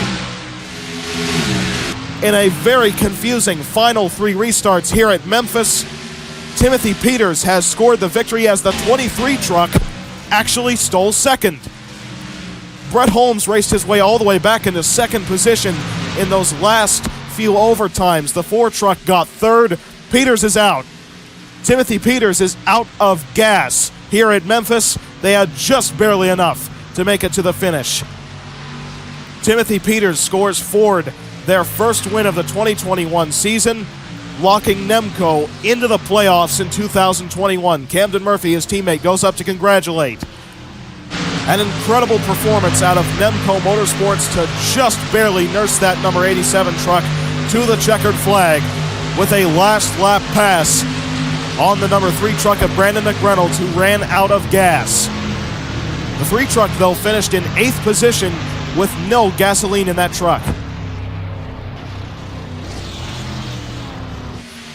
In a very confusing final 3 restarts here at Memphis, Timothy Peters has scored the victory as the 23 truck actually stole second. Brett Holmes raced his way all the way back into second position in those last few overtimes. The 4 truck got third. Peters is out. Timothy Peters is out of gas here at Memphis. They had just barely enough to make it to the finish. Timothy Peters scores Ford their first win of the 2021 season, locking Nemco into the playoffs in 2021. Camden Murphy, his teammate, goes up to congratulate. An incredible performance out of Nemco Motorsports to just barely nurse that number 87 truck to the checkered flag with a last lap pass on the number 3 truck of Brandon McReynolds, who ran out of gas. The 3 truck, though, finished in 8th position with no gasoline in that truck.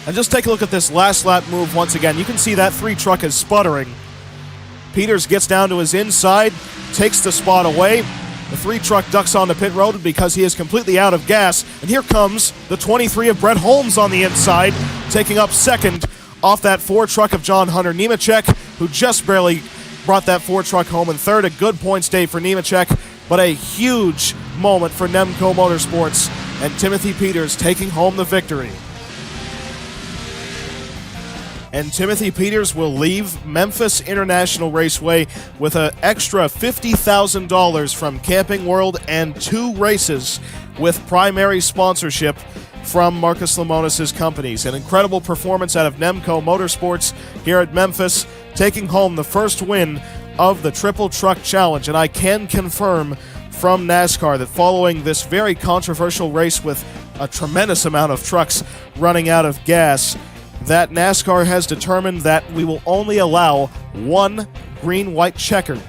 And just take a look at this last lap move once again. You can see that 3 truck is sputtering. Peters gets down to his inside, takes the spot away. The 3 truck ducks on the pit road because he is completely out of gas. And here comes the 23 of Brett Holmes on the inside, taking up second off that 4 truck of John Hunter Nemechek, who just barely brought that 4 truck home in third. A good points day for Nemechek, but a huge moment for Nemco Motorsports, and Timothy Peters taking home the victory. And Timothy Peters will leave Memphis International Raceway with an extra $50,000 from Camping World and 2 races with primary sponsorship from Marcus Lemonis' companies. An incredible performance out of Nemco Motorsports here at Memphis, taking home the first win of the Triple Truck Challenge. And I can confirm from NASCAR that following this very controversial race with a tremendous amount of trucks running out of gas, that NASCAR has determined that we will only allow 1 green-white checkered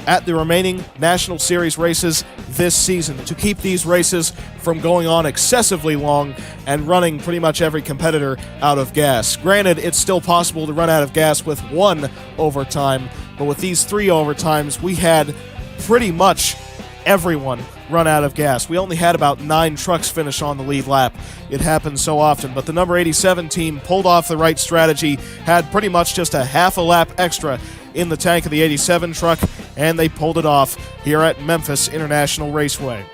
at the remaining National Series races this season to keep these races from going on excessively long and running pretty much every competitor out of gas. Granted, it's still possible to run out of gas with 1 overtime, but with these 3 overtimes, we had pretty much everyone run out of gas. We only had about 9 trucks finish on the lead lap. It happens so often, but the number 87 team pulled off the right strategy, had pretty much just a half a lap extra in the tank of the 87 truck, and they pulled it off here at Memphis International Raceway.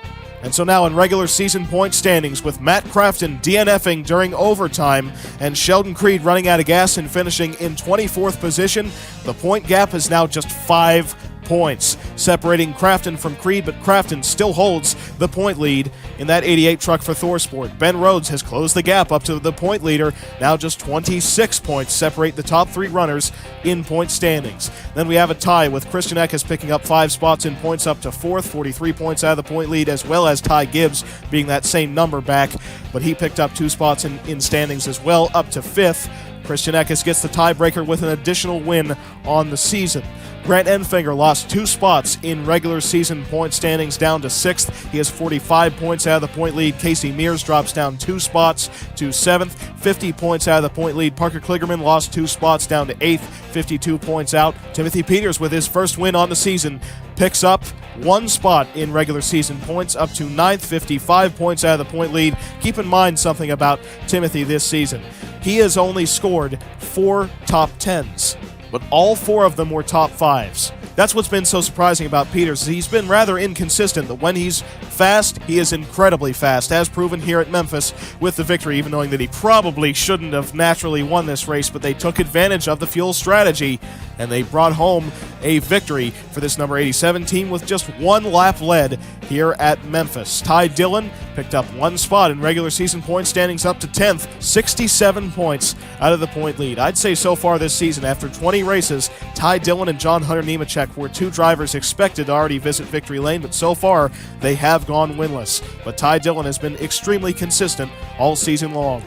And so now in regular season point standings, with Matt Crafton DNFing during overtime and Sheldon Creed running out of gas and finishing in 24th position, the point gap is now just 5 points, separating Crafton from Creed, but Crafton still holds the point lead in that 88 truck for ThorSport. Ben Rhodes has closed the gap up to the point leader. Now just 26 points separate the top 3 runners in point standings. Then we have a tie with Christian Eckes picking up 5 spots in points up to 4th, 43 points out of the point lead, as well as Ty Gibbs being that same number back, but he picked up 2 spots in standings as well, up to 5th. Christian Eckes gets the tiebreaker with an additional win on the season. Grant Enfinger lost 2 spots in regular season point standings, down to 6th. He has 45 points out of the point lead. Casey Mears drops down 2 spots to 7th, 50 points out of the point lead. Parker Kligerman lost 2 spots down to 8th, 52 points out. Timothy Peters, with his first win on the season, picks up 1 spot in regular season points, up to 9th, 55 points out of the point lead. Keep in mind something about Timothy this season. He has only scored 4 top 10s, but all 4 of them were top 5s. That's what's been so surprising about Peters. He's been rather inconsistent, but when he's fast, he is incredibly fast, as proven here at Memphis with the victory, even knowing that he probably shouldn't have naturally won this race, but they took advantage of the fuel strategy, and they brought home a victory for this number 87 team with just 1 lap led here at Memphis. Ty Dillon picked up 1 spot in regular season point standings, up to 10th, 67 points out of the point lead. I'd say so far this season, after 20 races, Ty Dillon and John Hunter Nemechek were 2 drivers expected to already visit victory lane, but so far they have gone winless. But Ty Dillon has been extremely consistent all season long.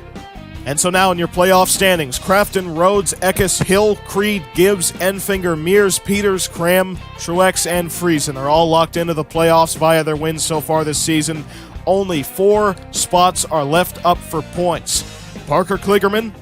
And so now in your playoff standings, Crafton, Rhodes, Eckes, Hill, Creed, Gibbs, Enfinger, Mears, Peters, Cram, Truex, and Friesen are all locked into the playoffs via their wins so far this season. Only 4 spots are left up for points. Parker Kligerman,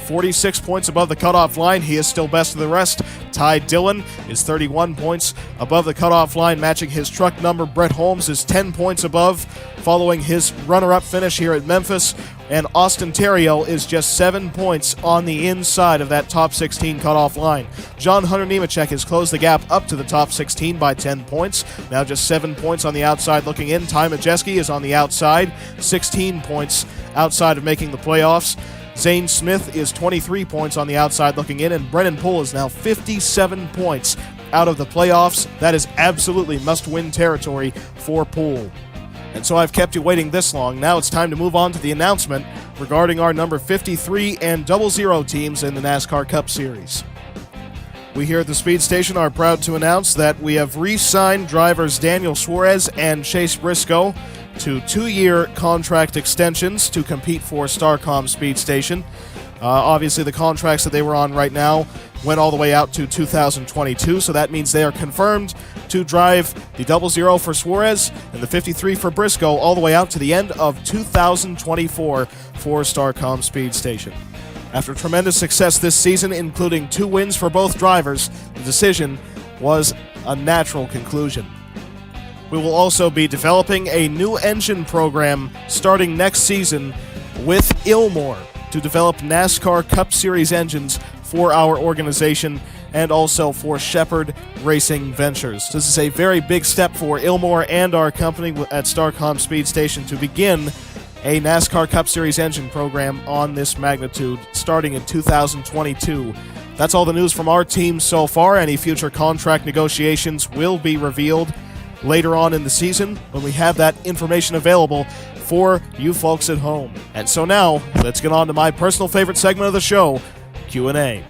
46 points above the cutoff line. He is still best of the rest. Ty Dillon is 31 points above the cutoff line, matching his truck number. Brett Holmes is 10 points above, following his runner-up finish here at Memphis. And Austin Terrio is just 7 points on the inside of that top 16 cutoff line. John Hunter Nemechek has closed the gap up to the top 16 by 10 points. Now just 7 points on the outside looking in. Ty Majeski is on the outside, 16 points outside of making the playoffs. Zane Smith is 23 points on the outside looking in, and Brennan Poole is now 57 points out of the playoffs. That is absolutely must-win territory for Poole. And so I've kept you waiting this long. Now it's time to move on to the announcement regarding our number 53 and 00 teams in the NASCAR Cup Series. We here at the Speed Station are proud to announce that we have re-signed drivers Daniel Suarez and Chase Briscoe to 2-year contract extensions to compete for Starcom Speed Station. Obviously, the contracts that they were on right now went all the way out to 2022, so that means they are confirmed to drive the 00 for Suarez and the 53 for Briscoe all the way out to the end of 2024 for Starcom Speed Station. After tremendous success this season, including 2 wins for both drivers, the decision was a natural conclusion. We will also be developing a new engine program starting next season with Ilmor to develop NASCAR Cup Series engines for our organization and also for Shepherd Racing Ventures. This is a very big step for Ilmor and our company at Starcom Speed Station to begin a NASCAR Cup Series engine program on this magnitude starting in 2022. That's all the news from our team so far. Any future contract negotiations will be revealed later on in the season when we have that information available for you folks at home. And so now, let's get on to my personal favorite segment of the show, Q&A.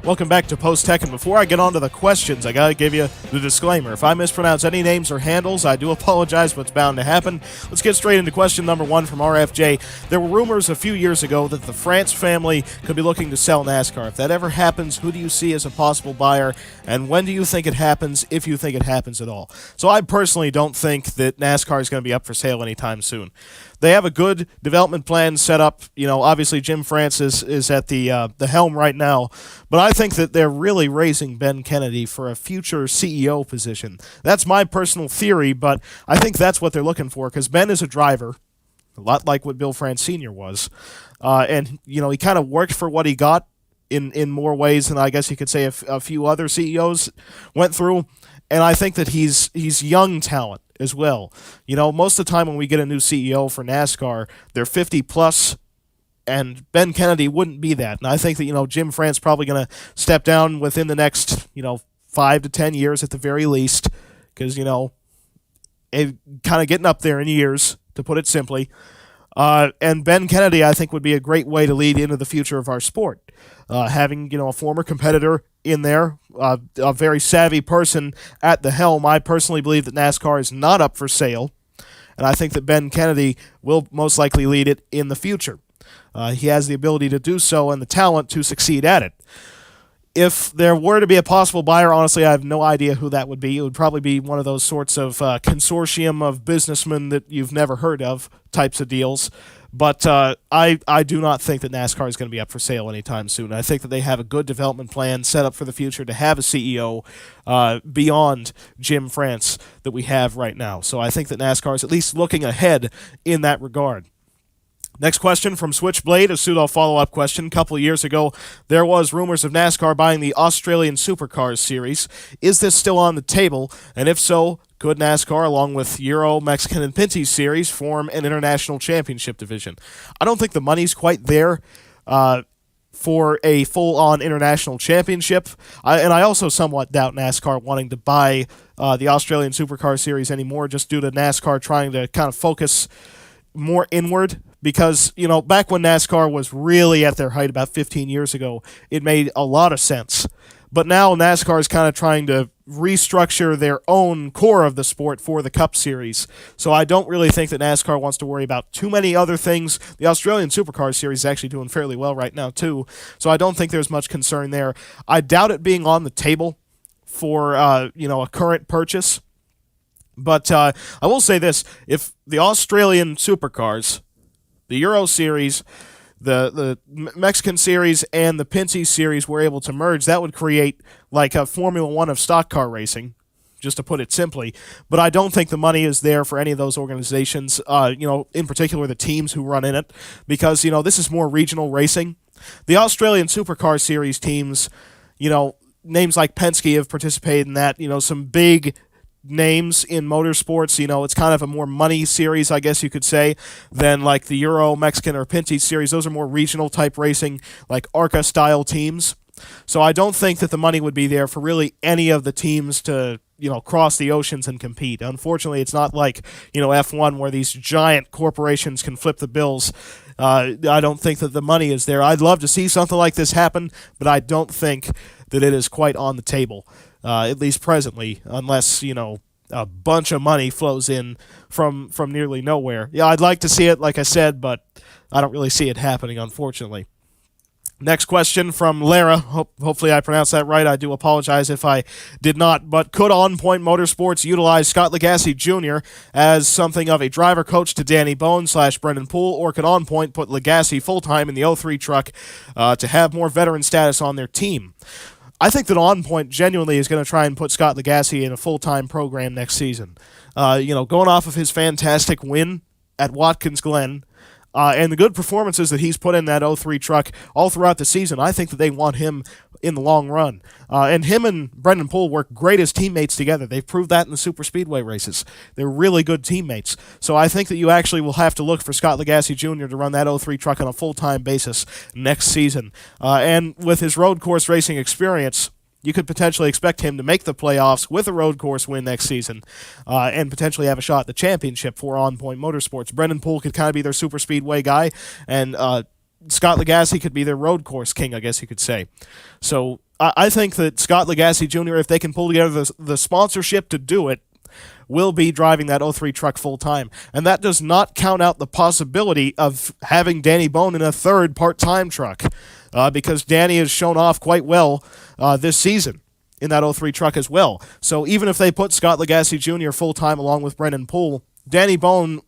Welcome back to Post Tech, and before I get on to the questions, I gotta give you the disclaimer. If I mispronounce any names or handles, I do apologize, but it's bound to happen. Let's get straight into question number 1 from RFJ. There were rumors a few years ago that the France family could be looking to sell NASCAR. If that ever happens, who do you see as a possible buyer, and when do you think it happens, if you think it happens at all? So I personally don't think that NASCAR is going to be up for sale anytime soon. They have a good development plan set up. You know, obviously Jim France is at the helm right now, but I think that they're really raising Ben Kennedy for a future CEO position. That's my personal theory, but I think that's what they're looking for, because Ben is a driver, a lot like what Bill France Sr. was, and you know, he kind of worked for what he got in more ways than I guess you could say a few other CEOs went through, and I think that he's young talent as well. You know, most of the time when we get a new CEO for NASCAR, they're 50 plus, and Ben Kennedy wouldn't be that. And I think that, you know, Jim France probably going to step down within the next, 5 to 10 years at the very least, because, kind of getting up there in years, to put it simply. And Ben Kennedy, I think, would be a great way to lead into the future of our sport. Having, a former competitor in there, a very savvy person at the helm, I personally believe that NASCAR is not up for sale, and I think that Ben Kennedy will most likely lead it in the future. He has the ability to do so and the talent to succeed at it. If there were to be a possible buyer, honestly, I have no idea who that would be. It would probably be one of those sorts of consortium of businessmen that you've never heard of types of deals. But I do not think that NASCAR is going to be up for sale anytime soon. I think that they have a good development plan set up for the future to have a CEO beyond Jim France that we have right now. So I think that NASCAR is at least looking ahead in that regard. Next question from Switchblade, a pseudo follow-up question. A couple of years ago, there was rumors of NASCAR buying the Australian Supercars series. Is this still on the table? And if so, could NASCAR, along with Euro, Mexican, and Pinty series, form an international championship division? I don't think the money's quite there for a full-on international championship. I also somewhat doubt NASCAR wanting to buy the Australian Supercar series anymore, just due to NASCAR trying to kind of focus more inward. Because, back when NASCAR was really at their height about 15 years ago, it made a lot of sense. But now NASCAR is kind of trying to restructure their own core of the sport for the Cup Series. So I don't really think that NASCAR wants to worry about too many other things. The Australian Supercar Series is actually doing fairly well right now, too. So I don't think there's much concern there. I doubt it being on the table for, a current purchase. But I will say this. If the Australian Supercars, the Euro Series, the Mexican Series, and the Pinty Series were able to merge, that would create like a Formula One of stock car racing, just to put it simply. But I don't think the money is there for any of those organizations, in particular the teams who run in it, because, this is more regional racing. The Australian Supercar Series teams, names like Penske have participated in that, some big names in motorsports. It's kind of a more money series, I guess you could say, than like the Euro, Mexican, or Pinty series. Those are more regional type racing, like ARCA style teams. So I don't think that the money would be there for really any of the teams to cross the oceans and compete. Unfortunately, it's not like F1 where these giant corporations can flip the bills. I don't think that the money is there. I'd love to see something like this happen, but I don't think that it is quite on the table. At least presently, unless, a bunch of money flows in from nearly nowhere. Yeah, I'd like to see it, like I said, but I don't really see it happening, unfortunately. Next question from Lara. Hopefully I pronounced that right. I do apologize if I did not. But could On Point Motorsports utilize Scott Lagasse Jr. as something of a driver coach to Danny Bone / Brendan Poole, or could On Point put Lagasse full-time in the 03 truck to have more veteran status on their team? I think that On Point genuinely is going to try and put Scott Lagasse in a full-time program next season. Going off of his fantastic win at Watkins Glen, and the good performances that he's put in that 03 truck all throughout the season, I think that they want him in the long run. And him and Brendan Poole work great as teammates together. They've proved that in the super speedway races. They're really good teammates. So I think that you actually will have to look for Scott Lagasse Jr. to run that 03 truck on a full-time basis next season. And with his road course racing experience, you could potentially expect him to make the playoffs with a road course win next season and potentially have a shot at the championship for On Point Motorsports. Brendan Poole could kind of be their super speedway guy, and Scott Lagasse could be their road course king, I guess you could say. So I think that Scott Lagasse Jr., if they can pull together the sponsorship to do it, will be driving that 03 truck full-time. And that does not count out the possibility of having Danny Bone in a third part-time truck, because Danny has shown off quite well this season in that 03 truck as well. So even if they put Scott Lagasse Jr. full-time along with Brendan Poole, Danny Bone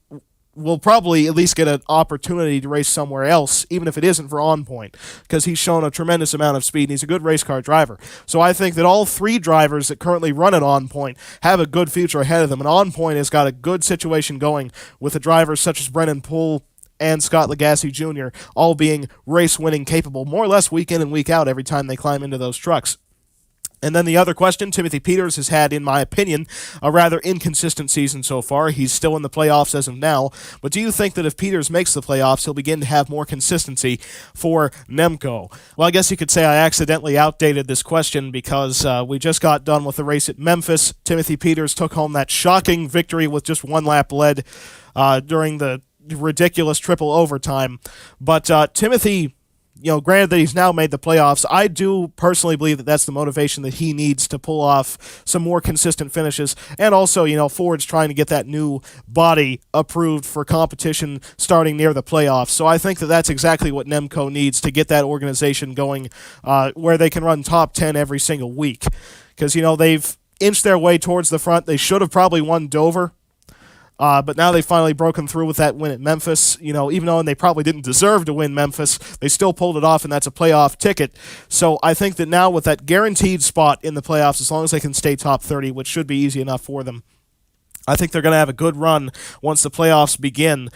will probably at least get an opportunity to race somewhere else, even if it isn't for On Point, because he's shown a tremendous amount of speed and he's a good race car driver. So I think that all three drivers that currently run at On Point have a good future ahead of them, and On Point has got a good situation going with the drivers such as Brendan Poole and Scott Lagasse Jr. all being race-winning capable, more or less week in and week out every time they climb into those trucks. And then the other question, Timothy Peters has had, in my opinion, a rather inconsistent season so far. He's still in the playoffs as of now. But do you think that if Peters makes the playoffs, he'll begin to have more consistency for Nemco? Well, I guess you could say I accidentally outdated this question because we just got done with the race at Memphis. Timothy Peters took home that shocking victory with just one lap led during the ridiculous triple overtime. But Timothy granted that he's now made the playoffs, I do personally believe that that's the motivation that he needs to pull off some more consistent finishes. And also, Ford's trying to get that new body approved for competition starting near the playoffs. So I think that that's exactly what Nemco needs to get that organization going where they can run top 10 every single week. Because, they've inched their way towards the front. They should have probably won Dover. But now they've finally broken through with that win at Memphis. Even though they probably didn't deserve to win Memphis, they still pulled it off, and that's a playoff ticket. So I think that now with that guaranteed spot in the playoffs, as long as they can stay top 30, which should be easy enough for them, I think they're going to have a good run once the playoffs begin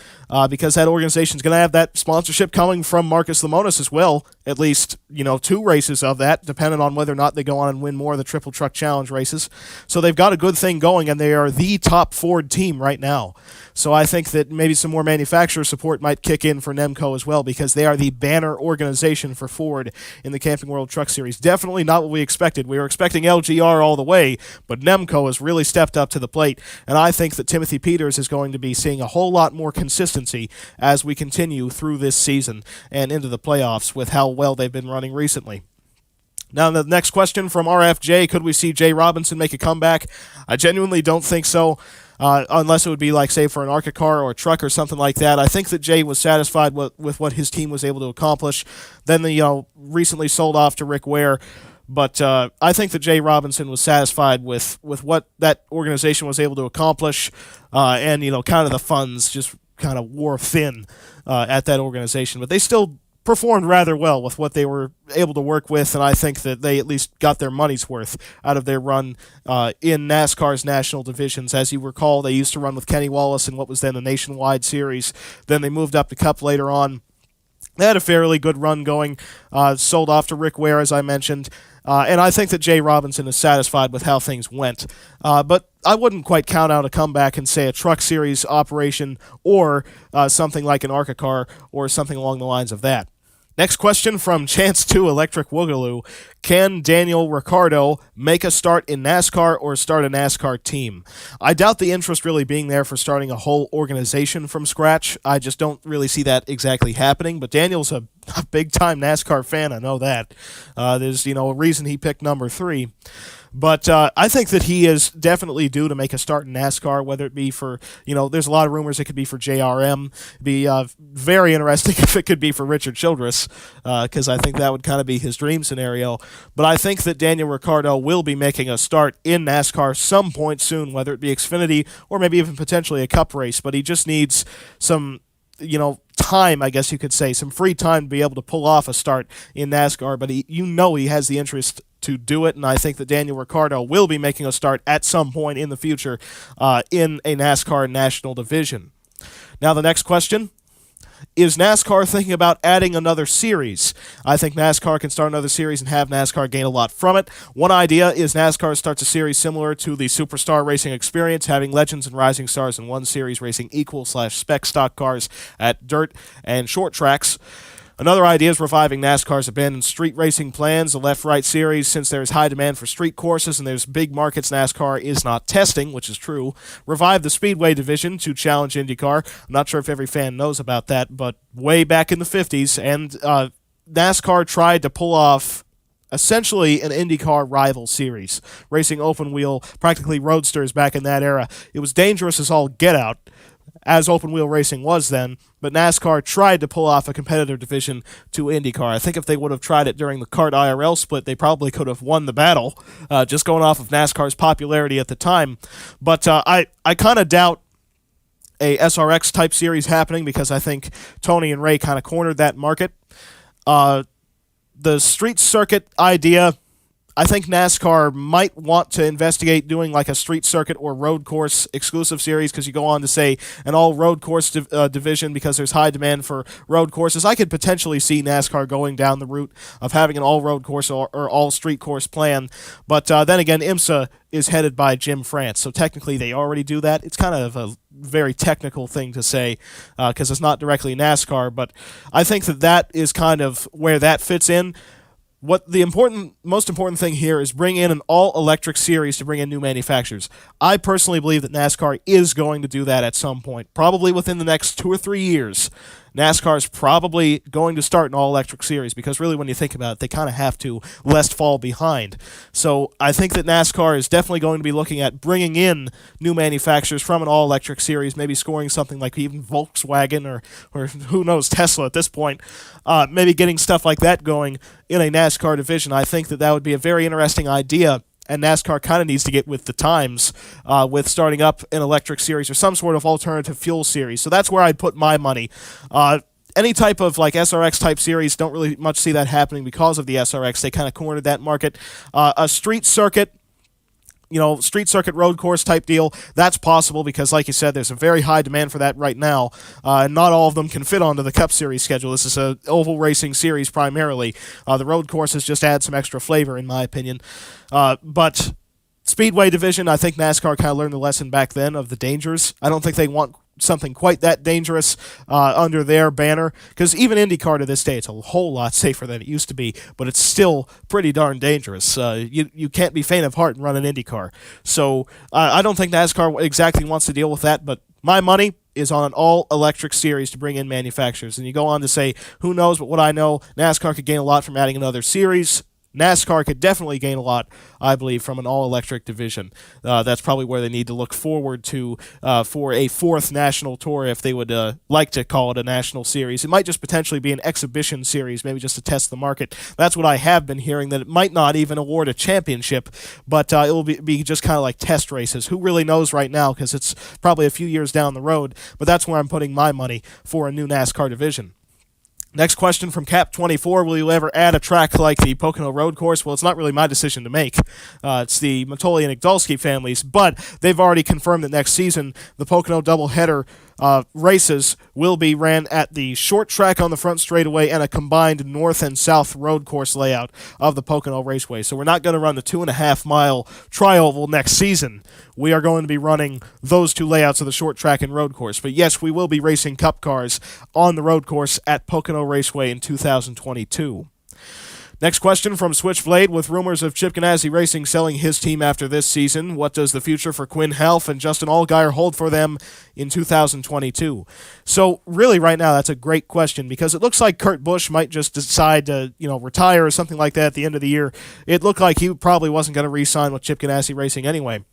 because that organization's going to have that sponsorship coming from Marcus Lemonis as well. At least, 2 races of that, depending on whether or not they go on and win more of the Triple Truck Challenge races. So they've got a good thing going, and they are the top Ford team right now. So I think that maybe some more manufacturer support might kick in for Nemco as well because they are the banner organization for Ford in the Camping World Truck Series. Definitely not what we expected. We were expecting LGR all the way, but Nemco has really stepped up to the plate, and I think that Timothy Peters is going to be seeing a whole lot more consistency as we continue through this season and into the playoffs with how well they've been running recently. Now, the next question from RFJ, could we see Jay Robinson make a comeback? I genuinely don't think so, unless it would be like, say, for an ARCA car or a truck or something like that. I think that Jay was satisfied with what his team was able to accomplish. Then they recently sold off to Rick Ware. But I think that Jay Robinson was satisfied with what that organization was able to accomplish, and kind of the funds just kind of wore thin at that organization. But they still performed rather well with what they were able to work with, and I think that they at least got their money's worth out of their run in NASCAR's national divisions. As you recall, they used to run with Kenny Wallace in what was then the Nationwide Series. Then they moved up to Cup later on. They had a fairly good run going, sold off to Rick Ware, as I mentioned, and I think that Jay Robinson is satisfied with how things went. But I wouldn't quite count out a comeback and say a truck series operation or something like an ARCA car or something along the lines of that. Next question from Chance 2 Electric Woogaloo. Can Daniel Ricciardo make a start in NASCAR or start a NASCAR team? I doubt the interest really being there for starting a whole organization from scratch. I just don't really see that exactly happening, but Daniel's a big-time NASCAR fan, I know that. There's, a reason he picked number 3. But I think that he is definitely due to make a start in NASCAR, whether it be for, there's a lot of rumors it could be for JRM. It'd be very interesting if it could be for Richard Childress, because I think that would kind of be his dream scenario. But I think that Daniel Ricciardo will be making a start in NASCAR some point soon, whether it be Xfinity or maybe even potentially a Cup race. But he just needs some, time, I guess you could say, some free time to be able to pull off a start in NASCAR. But he has the interest to do it, and I think that Daniel Ricciardo will be making a start at some point in the future in a NASCAR national division. Now the next question, is NASCAR thinking about adding another series? I think NASCAR can start another series and have NASCAR gain a lot from it. One idea is NASCAR starts a series similar to the Superstar Racing Experience, having legends and rising stars in one series racing equal/spec stock cars at dirt and short tracks. Another idea is reviving NASCAR's abandoned street racing plans, the left-right series, since there is high demand for street courses and there's big markets NASCAR is not testing, which is true. Revive the Speedway division to challenge IndyCar. I'm not sure if every fan knows about that, but way back in the 50s, and NASCAR tried to pull off essentially an IndyCar rival series, racing open-wheel, practically roadsters back in that era. It was dangerous as all get out, as open-wheel racing was then, but NASCAR tried to pull off a competitive division to IndyCar. I think if they would have tried it during the CART IRL split, they probably could have won the battle, just going off of NASCAR's popularity at the time. But I kind of doubt a SRX-type series happening because I think Tony and Ray kind of cornered that market. The street circuit idea, I think NASCAR might want to investigate doing like a street circuit or road course exclusive series, because you go on to say an all road course division because there's high demand for road courses. I could potentially see NASCAR going down the route of having an all road course or all street course plan. But then again, IMSA is headed by Jim France, so technically they already do that. It's kind of a very technical thing to say because it's not directly NASCAR, but I think that is kind of where that fits in. What the most important thing here is bring in an all-electric series to bring in new manufacturers. I personally believe that NASCAR is going to do that at some point, probably within the next 2 or 3 years. NASCAR is probably going to start an all-electric series because really when you think about it, they kind of have to, lest fall behind. So I think that NASCAR is definitely going to be looking at bringing in new manufacturers from an all-electric series, maybe scoring something like even Volkswagen or who knows, Tesla at this point, maybe getting stuff like that going in a NASCAR division. I think that would be a very interesting idea. And NASCAR kind of needs to get with the times with starting up an electric series or some sort of alternative fuel series. So that's where I'd put my money. Any type of like SRX type series, don't really much see that happening because of the SRX. They kind of cornered that market. A street circuit, street circuit road course type deal, that's possible because, like you said, there's a very high demand for that right now, and not all of them can fit onto the Cup Series schedule. This is an oval racing series primarily. The road courses just add some extra flavor, in my opinion. But Speedway division, I think NASCAR kind of learned the lesson back then of the dangers. I don't think they want something quite that dangerous under their banner, because even IndyCar to this day, it's a whole lot safer than it used to be, but it's still pretty darn dangerous. You can't be faint of heart and run an IndyCar. So I don't think NASCAR exactly wants to deal with that, but my money is on an all-electric series to bring in manufacturers. And you go on to say, who knows, but what I know, NASCAR could gain a lot from adding another series. NASCAR could definitely gain a lot, I believe, from an all-electric division. That's probably where they need to look forward to for a fourth national tour, if they would like to call it a national series. It might just potentially be an exhibition series, maybe just to test the market. That's what I have been hearing, that it might not even award a championship, but it will be just kind of like test races. Who really knows right now, because it's probably a few years down the road, but that's where I'm putting my money for a new NASCAR division. Next question from Cap24, will you ever add a track like the Pocono Road Course? Well, it's not really my decision to make. It's the Matoli and Igdalski families, but they've already confirmed that next season the Pocono doubleheader races will be ran at the short track on the front straightaway and a combined north and south road course layout of the Pocono Raceway. So we're not going to run the 2.5-mile tri-oval next season. We are going to be running those two layouts of the short track and road course. But yes, we will be racing Cup cars on the road course at Pocono Raceway in 2022. Next question from Switchblade. With rumors of Chip Ganassi Racing selling his team after this season, what does the future for Quinn Half and Justin Allgaier hold for them in 2022? So really right now that's a great question, because it looks like Kurt Busch might just decide to retire or something like that at the end of the year. It looked like he probably wasn't going to re-sign with Chip Ganassi Racing anyway.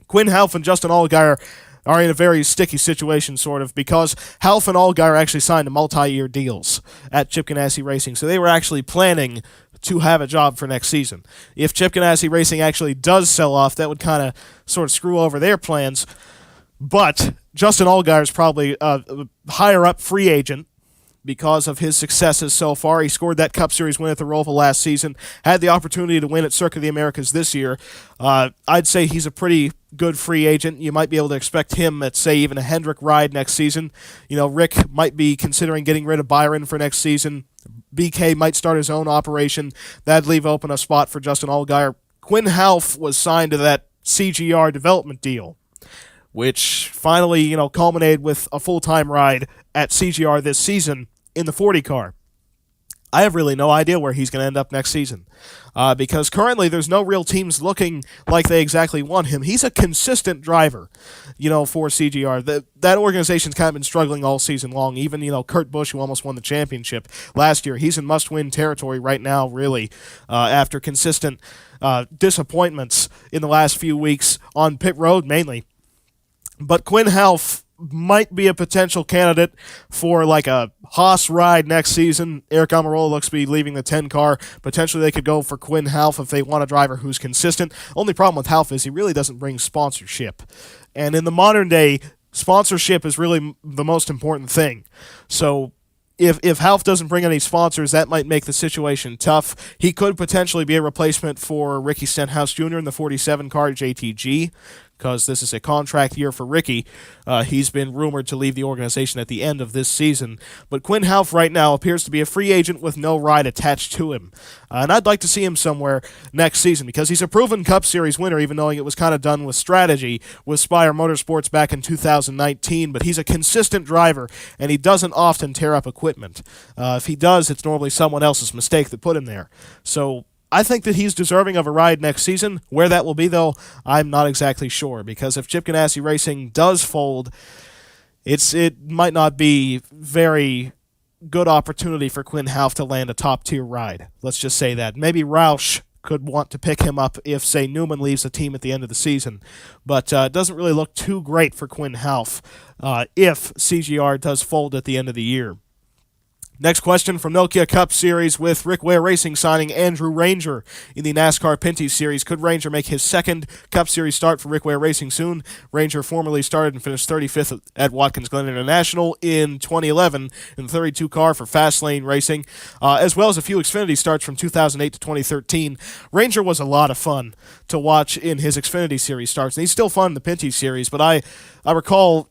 Quinn Half and Justin Allgaier are in a very sticky situation, sort of, because Half and Allgaier actually signed multi-year deals at Chip Ganassi Racing, so they were actually planning to have a job for next season. If Chip Ganassi Racing actually does sell off, that would kind of sort of screw over their plans, but Justin Allgaier is probably a higher-up free agent because of his successes so far. He scored that Cup Series win at the Roval last season, had the opportunity to win at Circuit of the Americas this year. I'd say he's a pretty good free agent. You might be able to expect him at, say, even a Hendrick ride next season. Rick might be considering getting rid of Byron for next season. BK might start his own operation. That'd leave open a spot for Justin Allgaier. Quinn Half was signed to that CGR development deal, which finally, culminated with a full-time ride at CGR this season in the 40 car. I have really no idea where he's going to end up next season, because currently there's no real teams looking like they exactly want him. He's a consistent driver, for CGR. That organization's kind of been struggling all season long. Even, Kurt Busch, who almost won the championship last year, he's in must-win territory right now, really, after consistent disappointments in the last few weeks on pit road, mainly. But Quinn Half might be a potential candidate for like a Haas ride next season. Eric Almirola looks to be leaving the 10 car. Potentially they could go for Quinn Half if they want a driver who's consistent. Only problem with Half is he really doesn't bring sponsorship. And in the modern day, sponsorship is really the most important thing. So if Half doesn't bring any sponsors, that might make the situation tough. He could potentially be a replacement for Ricky Stenhouse Jr. in the 47 car at JTG, because this is a contract year for Ricky. He's been rumored to leave the organization at the end of this season. But Quinn Half right now appears to be a free agent with no ride attached to him. And I'd like to see him somewhere next season, because he's a proven Cup Series winner, even though it was kind of done with strategy with Spire Motorsports back in 2019. But he's a consistent driver, and he doesn't often tear up equipment. If he does, it's normally someone else's mistake that put him there. So I think that he's deserving of a ride next season. Where that will be, though, I'm not exactly sure, because if Chip Ganassi Racing does fold, it might not be very good opportunity for Quinn Houff to land a top-tier ride. Let's just say that. Maybe Roush could want to pick him up if, say, Newman leaves the team at the end of the season. But it doesn't really look too great for Quinn Houff if CGR does fold at the end of the year. Next question from Nokia Cup Series with Rick Ware Racing signing Andrew Ranger in the NASCAR Pinty Series. Could Ranger make his second Cup Series start for Rick Ware Racing soon? Ranger formerly started and finished 35th at Watkins Glen International in 2011 in the 32 car for Fastlane Racing, as well as a few Xfinity starts from 2008 to 2013. Ranger was a lot of fun to watch in his Xfinity Series starts, and he's still fun in the Pinty Series, but I recall,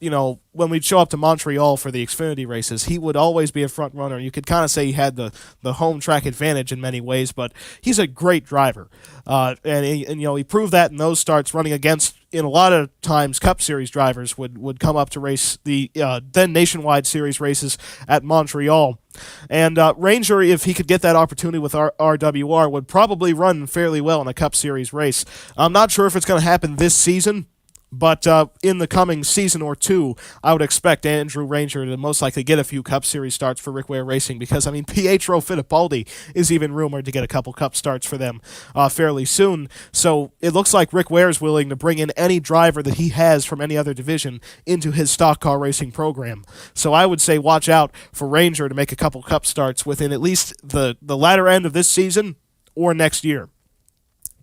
when we'd show up to Montreal for the Xfinity races, he would always be a front runner. You could kind of say he had the home track advantage in many ways, but he's a great driver. And he proved that in those starts running against, in a lot of times, Cup Series drivers would come up to race the then Nationwide Series races at Montreal. And Ranger, if he could get that opportunity with RWR, would probably run fairly well in a Cup Series race. I'm not sure if it's going to happen this season, but in the coming season or two, I would expect Andrew Ranger to most likely get a few Cup Series starts for Rick Ware Racing because, Pietro Fittipaldi is even rumored to get a couple Cup starts for them fairly soon. So it looks like Rick Ware is willing to bring in any driver that he has from any other division into his stock car racing program. So I would say watch out for Ranger to make a couple Cup starts within at least the latter end of this season or next year.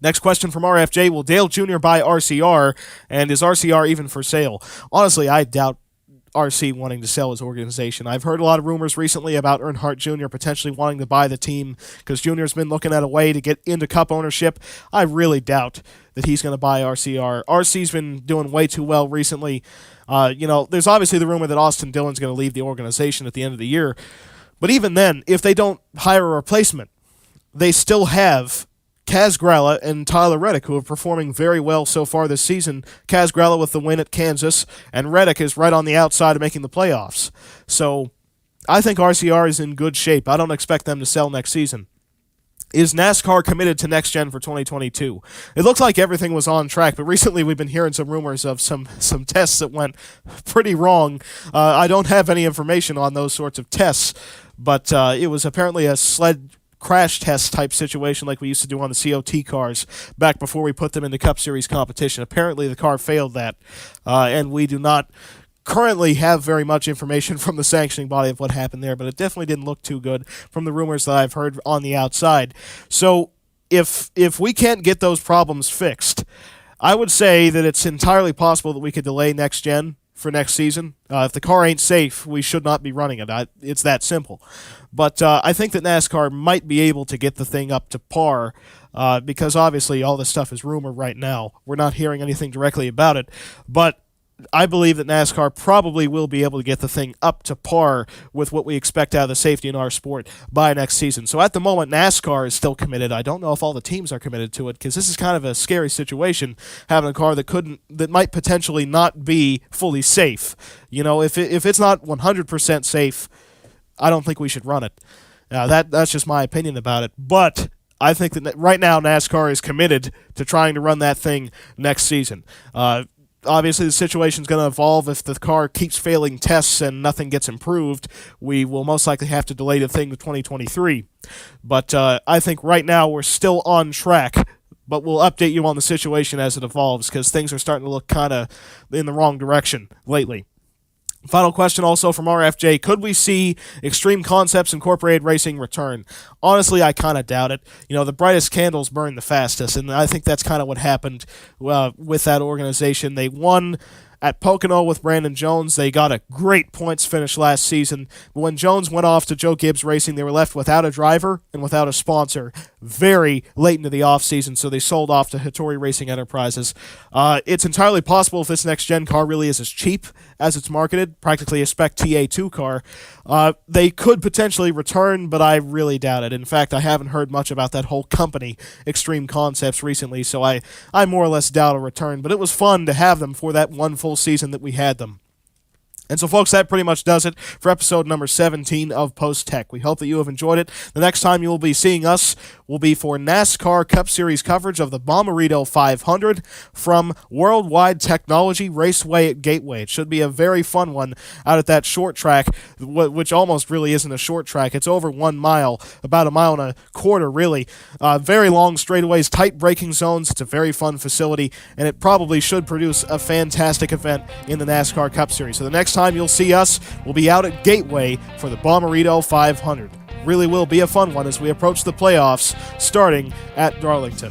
Next question from RFJ, will Dale Jr. buy RCR, and is RCR even for sale? Honestly, I doubt RC wanting to sell his organization. I've heard a lot of rumors recently about Earnhardt Jr. potentially wanting to buy the team because Jr.'s been looking at a way to get into Cup ownership. I really doubt that he's going to buy RCR. RC's been doing way too well recently. There's obviously the rumor that Austin Dillon's going to leave the organization at the end of the year, but even then, if they don't hire a replacement, they still have Kaz Gralla and Tyler Reddick, who are performing very well so far this season. Kaz Gralla with the win at Kansas, and Reddick is right on the outside of making the playoffs. So I think RCR is in good shape. I don't expect them to sell next season. Is NASCAR committed to next gen for 2022? It looks like everything was on track, but recently we've been hearing some rumors of some tests that went pretty wrong. I don't have any information on those sorts of tests, but it was apparently a sled crash test type situation like we used to do on the COT cars back before we put them into Cup Series competition. Apparently the car failed that, and we do not currently have very much information from the sanctioning body of what happened there, but it definitely didn't look too good from the rumors that I've heard on the outside. So if we can't get those problems fixed, I would say that it's entirely possible that we could delay next gen for next season. If the car ain't safe, we should not be running it. It's that simple. But I think that NASCAR might be able to get the thing up to par because obviously all this stuff is rumor right now. We're not hearing anything directly about it. But I believe that NASCAR probably will be able to get the thing up to par with what we expect out of the safety in our sport by next season. So at the moment, NASCAR is still committed. I don't know if all the teams are committed to it because this is kind of a scary situation, having a car that might potentially not be fully safe. If it's not 100% safe, I don't think we should run it. That's just my opinion about it. But I think that right now NASCAR is committed to trying to run that thing next season. Obviously, the situation's going to evolve. If the car keeps failing tests and nothing gets improved, we will most likely have to delay the thing to 2023. But I think right now we're still on track, but we'll update you on the situation as it evolves because things are starting to look kind of in the wrong direction lately. Final question also from RFJ. Could we see Extreme Concepts Incorporated Racing return? Honestly, I kind of doubt it. The brightest candles burn the fastest, and I think that's kind of what happened with that organization. They won at Pocono with Brandon Jones. They got a great points finish last season. But when Jones went off to Joe Gibbs Racing, they were left without a driver and without a sponsor very late into the offseason, so they sold off to Hattori Racing Enterprises. It's entirely possible if this next-gen car really is as cheap as it's marketed, practically a spec TA2 car, they could potentially return, but I really doubt it. In fact, I haven't heard much about that whole company, Extreme Concepts, recently, so I more or less doubt a return. But it was fun to have them for that one full season that we had them. And so, folks, that pretty much does it for episode number 17 of Post Tech. We hope that you have enjoyed it. The next time you will be seeing us will be for NASCAR Cup Series coverage of the Bommarito 500 from Worldwide Technology Raceway at Gateway. It should be a very fun one out at that short track, which almost really isn't a short track. It's over 1 mile, about 1.25 miles, really. Very long straightaways, tight braking zones. It's a very fun facility, and it probably should produce a fantastic event in the NASCAR Cup Series. So the next time you'll see us, we'll be out at Gateway for the Bommarito 500. Really will be a fun one as we approach the playoffs starting at Darlington.